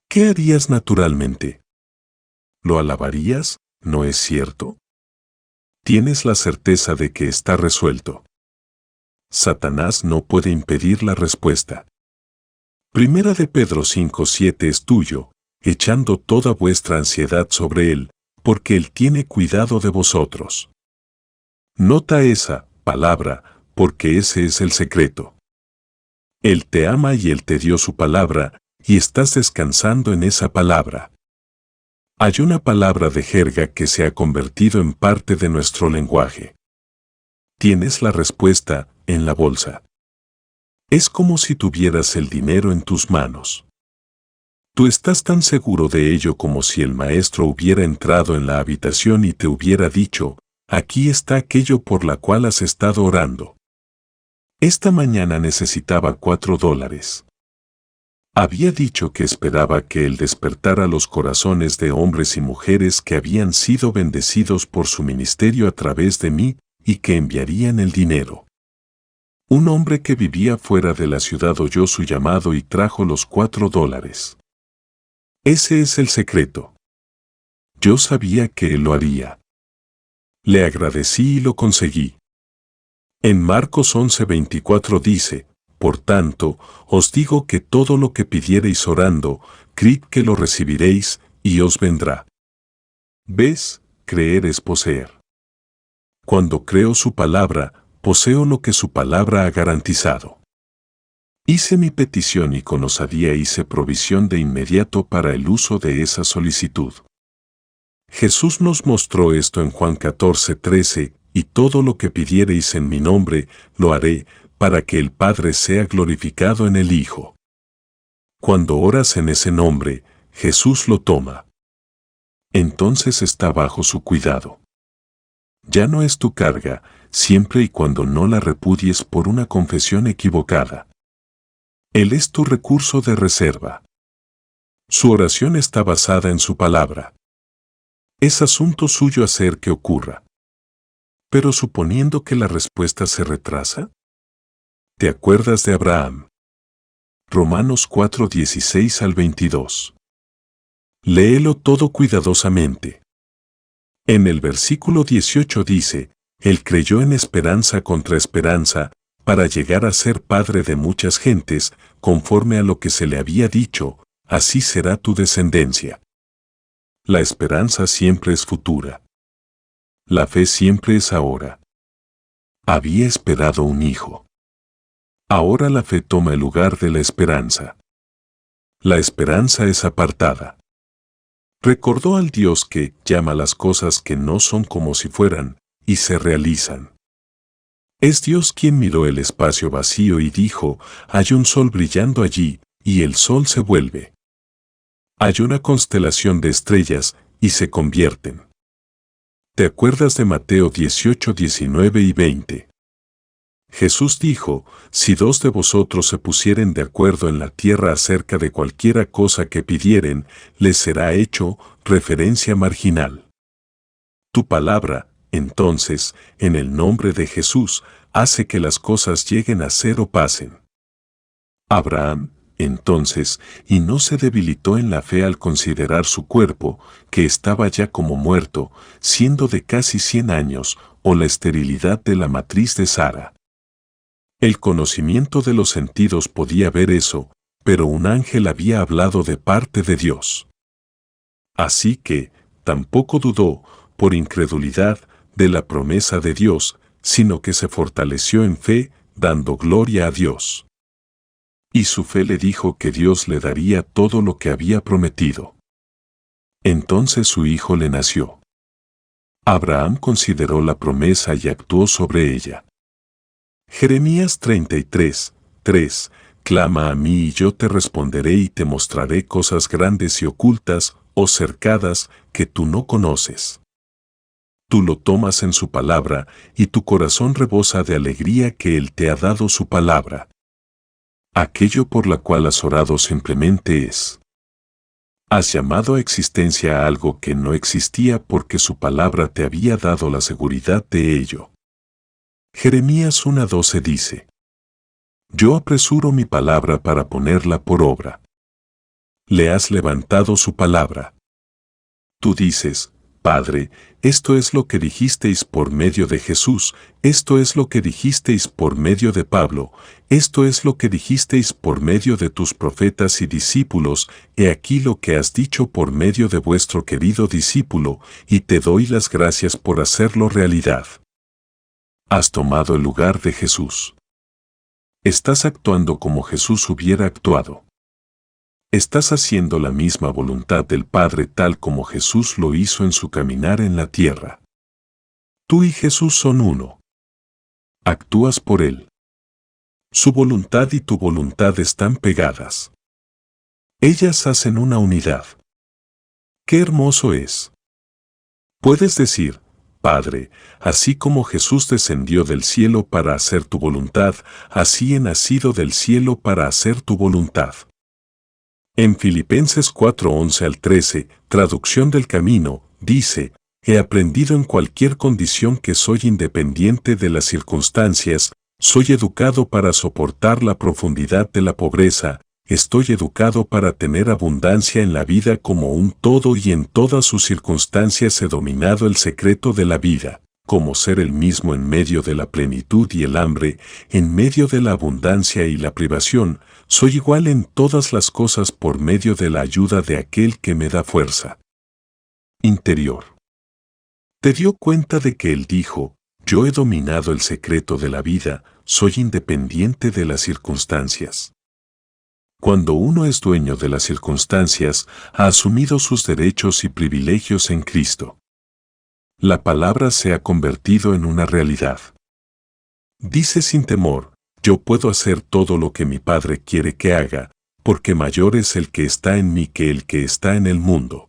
¿Qué harías naturalmente? ¿Lo alabarías? ¿No es cierto? Tienes la certeza de que está resuelto. Satanás no puede impedir la respuesta. Primera de Pedro 5:7 es tuyo, echando toda vuestra ansiedad sobre Él, porque Él tiene cuidado de vosotros. Nota esa palabra, porque ese es el secreto. Él te ama y Él te dio su palabra, y estás descansando en esa palabra. Hay una palabra de jerga que se ha convertido en parte de nuestro lenguaje. Tienes la respuesta en la bolsa. Es como si tuvieras el dinero en tus manos. Tú estás tan seguro de ello como si el maestro hubiera entrado en la habitación y te hubiera dicho, aquí está aquello por la cual has estado orando. Esta mañana necesitaba $4. Había dicho que esperaba que Él despertara los corazones de hombres y mujeres que habían sido bendecidos por su ministerio a través de mí y que enviarían el dinero. Un hombre que vivía fuera de la ciudad oyó su llamado y trajo los $4. Ese es el secreto. Yo sabía que Él lo haría. Le agradecí y lo conseguí. En Marcos 11:24 dice, por tanto, os digo que todo lo que pidiereis orando, creed que lo recibiréis, y os vendrá. ¿Ves? Creer es poseer. Cuando creo su palabra, poseo lo que su palabra ha garantizado. Hice mi petición y con osadía hice provisión de inmediato para el uso de esa solicitud. Jesús nos mostró esto en Juan 14:13, y todo lo que pidiereis en mi nombre, lo haré, para que el Padre sea glorificado en el Hijo. Cuando oras en ese nombre, Jesús lo toma. Entonces está bajo su cuidado. Ya no es tu carga, siempre y cuando no la repudies por una confesión equivocada. Él es tu recurso de reserva. Su oración está basada en su palabra. Es asunto suyo hacer que ocurra. Pero suponiendo que la respuesta se retrasa, ¿te acuerdas de Abraham? Romanos 4:16 al 22. Léelo todo cuidadosamente. En el versículo 18 dice, Él creyó en esperanza contra esperanza, para llegar a ser padre de muchas gentes, conforme a lo que se le había dicho, así será tu descendencia. La esperanza siempre es futura. La fe siempre es ahora. Había esperado un hijo. Ahora la fe toma el lugar de la esperanza. La esperanza es apartada. Recordó al Dios que llama las cosas que no son como si fueran, y se realizan. Es Dios quien miró el espacio vacío y dijo, hay un sol brillando allí, y el sol se vuelve. Hay una constelación de estrellas, y se convierten. ¿Te acuerdas de Mateo 18, 19 y 20? Jesús dijo, si dos de vosotros se pusieren de acuerdo en la tierra acerca de cualquiera cosa que pidieren, les será hecho, referencia marginal. Tu palabra, entonces, en el nombre de Jesús, hace que las cosas lleguen a ser o pasen. Abraham, entonces, y no se debilitó en la fe al considerar su cuerpo, que estaba ya como muerto, siendo de casi 100 años, o la esterilidad de la matriz de Sara. El conocimiento de los sentidos podía ver eso, pero un ángel había hablado de parte de Dios. Así que, tampoco dudó, por incredulidad, de la promesa de Dios, sino que se fortaleció en fe, dando gloria a Dios. Y su fe le dijo que Dios le daría todo lo que había prometido. Entonces su hijo le nació. Abraham consideró la promesa y actuó sobre ella. Jeremías 33, 3. Clama a mí y yo te responderé y te mostraré cosas grandes y ocultas, o cercadas, que tú no conoces. Tú lo tomas en su palabra, y tu corazón rebosa de alegría que Él te ha dado su palabra. Aquello por la cual has orado simplemente es. Has llamado a existencia a algo que no existía porque su palabra te había dado la seguridad de ello. Jeremías 1:12 dice: Yo apresuro mi palabra para ponerla por obra. Le has levantado su palabra. Tú dices: Padre, esto es lo que dijisteis por medio de Jesús, esto es lo que dijisteis por medio de Pablo, esto es lo que dijisteis por medio de tus profetas y discípulos, he aquí lo que has dicho por medio de vuestro querido discípulo, y te doy las gracias por hacerlo realidad. Has tomado el lugar de Jesús. Estás actuando como Jesús hubiera actuado. Estás haciendo la misma voluntad del Padre tal como Jesús lo hizo en su caminar en la tierra. Tú y Jesús son uno. Actúas por Él. Su voluntad y tu voluntad están pegadas. Ellas hacen una unidad. ¡Qué hermoso es! Puedes decir: Padre, así como Jesús descendió del cielo para hacer tu voluntad, así he nacido del cielo para hacer tu voluntad. En Filipenses 4:11 al 13, traducción del camino, dice: He aprendido en cualquier condición que soy independiente de las circunstancias, soy educado para soportar la profundidad de la pobreza, estoy educado para tener abundancia en la vida como un todo y en todas sus circunstancias he dominado el secreto de la vida, como ser el mismo en medio de la plenitud y el hambre, en medio de la abundancia y la privación, soy igual en todas las cosas por medio de la ayuda de aquel que me da fuerza. Interior. ¿Te dio cuenta de que él dijo: Yo he dominado el secreto de la vida, soy independiente de las circunstancias? Cuando uno es dueño de las circunstancias, ha asumido sus derechos y privilegios en Cristo. La palabra se ha convertido en una realidad. Dice sin temor: Yo puedo hacer todo lo que mi Padre quiere que haga, porque mayor es el que está en mí que el que está en el mundo.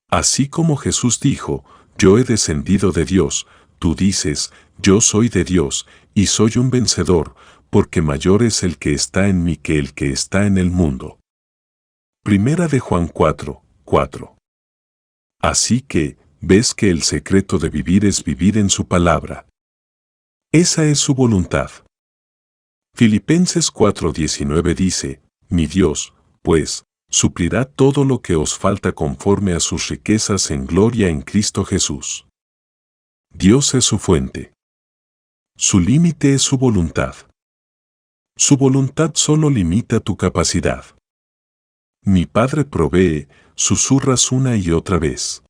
Así como Jesús dijo: Yo he descendido de Dios, tú dices: Yo soy de Dios, y soy un vencedor, porque mayor es el que está en mí que el que está en el mundo. Primera de Juan 4:4. Así que, ves que el secreto de vivir es vivir en su palabra. Esa es su voluntad. Filipenses 4:19 dice: Mi Dios, pues, suplirá todo lo que os falta conforme a sus riquezas en gloria en Cristo Jesús. Dios es su fuente. Su límite es su voluntad. Su voluntad solo limita tu capacidad. Mi Padre provee, susurras una y otra vez.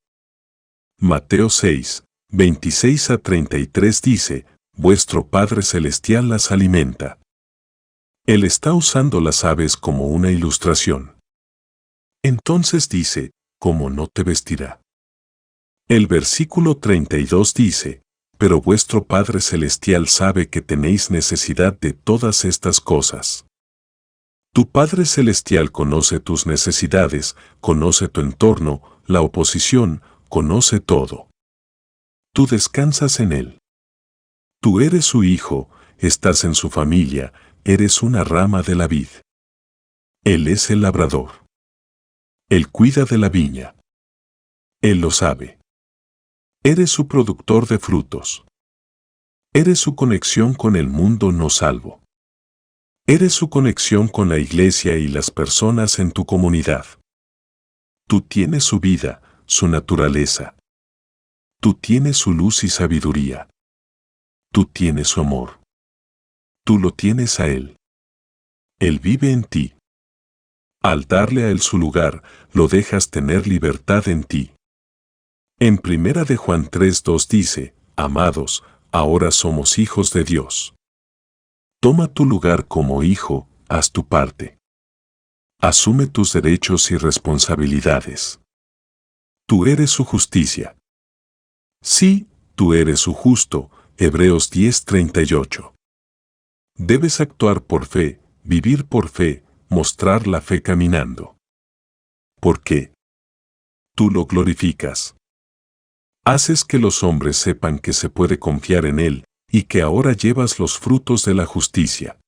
Mateo 6, 26 a 33 dice: Vuestro Padre Celestial las alimenta. Él está usando las aves como una ilustración. Entonces dice: ¿Cómo no te vestirá? El versículo 32 dice: Pero vuestro Padre Celestial sabe que tenéis necesidad de todas estas cosas. Tu Padre Celestial conoce tus necesidades, conoce tu entorno, la oposición, conoce todo. Tú descansas en Él. Tú eres su hijo, estás en su familia, eres una rama de la vid. Él es el labrador. Él cuida de la viña. Él lo sabe. Eres su productor de frutos. Eres su conexión con el mundo no salvo. Eres su conexión con la iglesia y las personas en tu comunidad. Tú tienes su vida, su naturaleza. Tú tienes su luz y sabiduría. Tú tienes su amor. Tú lo tienes a Él. Él vive en ti. Al darle a Él su lugar, lo dejas tener libertad en ti. En Primera de Juan 3:2 dice, amados, ahora somos hijos de Dios. Toma tu lugar como hijo, haz tu parte. Asume tus derechos y responsabilidades. Tú eres su justicia. Sí, tú eres su justo, Hebreos 10:38. Debes actuar por fe, vivir por fe, mostrar la fe caminando. ¿Por qué? Tú lo glorificas. Haces que los hombres sepan que se puede confiar en Él, y que ahora llevas los frutos de la justicia.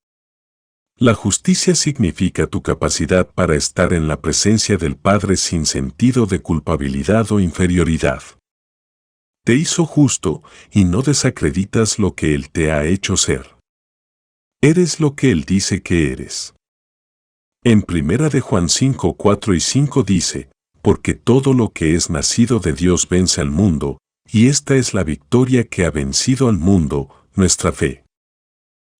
La justicia significa tu capacidad para estar en la presencia del Padre sin sentido de culpabilidad o inferioridad. Te hizo justo y no desacreditas lo que Él te ha hecho ser. Eres lo que Él dice que eres. En Primera de Juan 5:4 y 5 dice, porque todo lo que es nacido de Dios vence al mundo, y esta es la victoria que ha vencido al mundo, nuestra fe.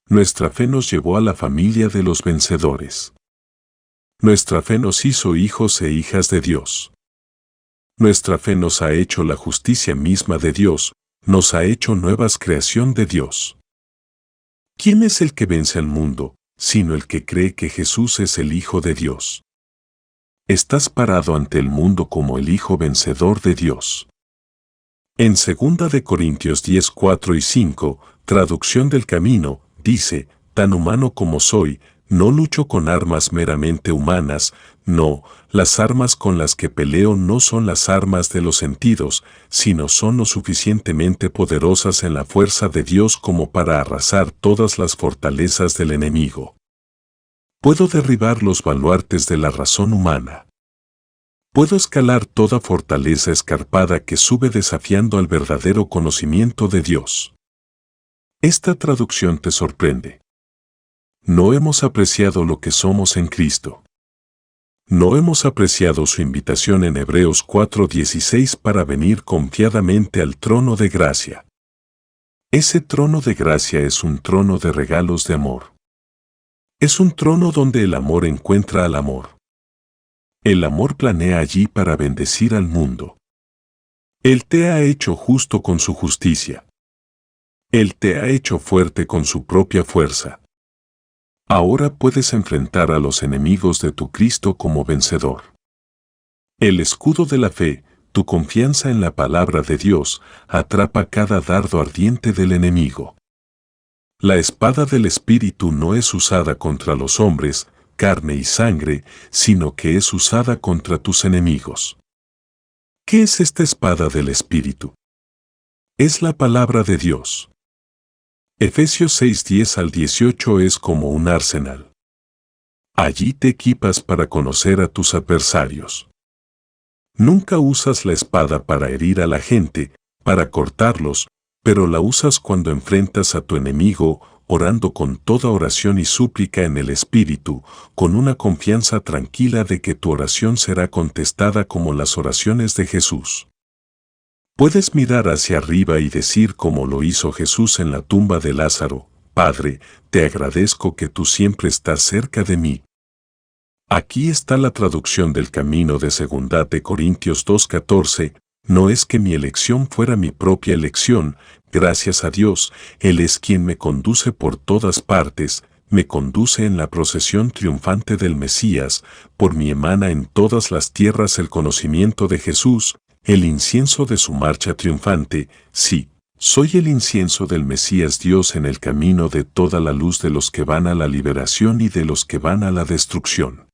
Nuestra fe nos llevó a la familia de los vencedores. Nuestra fe nos hizo hijos e hijas de Dios. Nuestra fe nos ha hecho la justicia misma de Dios, nos ha hecho nuevas creación de Dios. ¿Quién es el que vence al mundo, sino el que cree que Jesús es el Hijo de Dios? Estás parado ante el mundo como el Hijo vencedor de Dios. En 2 de Corintios 10:4 y 5, traducción del Camino, dice, tan humano como soy, no lucho con armas meramente humanas, no, las armas con las que peleo no son las armas de los sentidos, sino son lo suficientemente poderosas en la fuerza de Dios como para arrasar todas las fortalezas del enemigo. Puedo derribar los baluartes de la razón humana. Puedo escalar toda fortaleza escarpada que sube desafiando al verdadero conocimiento de Dios. Esta traducción te sorprende. No hemos apreciado lo que somos en Cristo. No hemos apreciado su invitación en Hebreos 4:16 para venir confiadamente al trono de gracia. Ese trono de gracia es un trono de regalos de amor. Es un trono donde el amor encuentra al amor. El amor planea allí para bendecir al mundo. Él te ha hecho justo con su justicia. Él te ha hecho fuerte con su propia fuerza. Ahora puedes enfrentar a los enemigos de tu Cristo como vencedor. El escudo de la fe, tu confianza en la palabra de Dios, atrapa cada dardo ardiente del enemigo. La espada del Espíritu no es usada contra los hombres, carne y sangre, sino que es usada contra tus enemigos. ¿Qué es esta espada del Espíritu? Es la palabra de Dios. Efesios 6:10 al 18 es como un arsenal. Allí te equipas para conocer a tus adversarios. Nunca usas la espada para herir a la gente, para cortarlos, pero la usas cuando enfrentas a tu enemigo, orando con toda oración y súplica en el Espíritu, con una confianza tranquila de que tu oración será contestada como las oraciones de Jesús. Puedes mirar hacia arriba y decir como lo hizo Jesús en la tumba de Lázaro, Padre, te agradezco que tú siempre estás cerca de mí. Aquí está la traducción del Camino de 2 de Corintios 2:14, no es que mi elección fuera mi propia elección, gracias a Dios, Él es quien me conduce por todas partes, me conduce en la procesión triunfante del Mesías, por mí emana en todas las tierras el conocimiento de Jesús, el incienso de su marcha triunfante, sí, soy el incienso del Mesías Dios en el camino de toda la luz de los que van a la liberación y de los que van a la destrucción.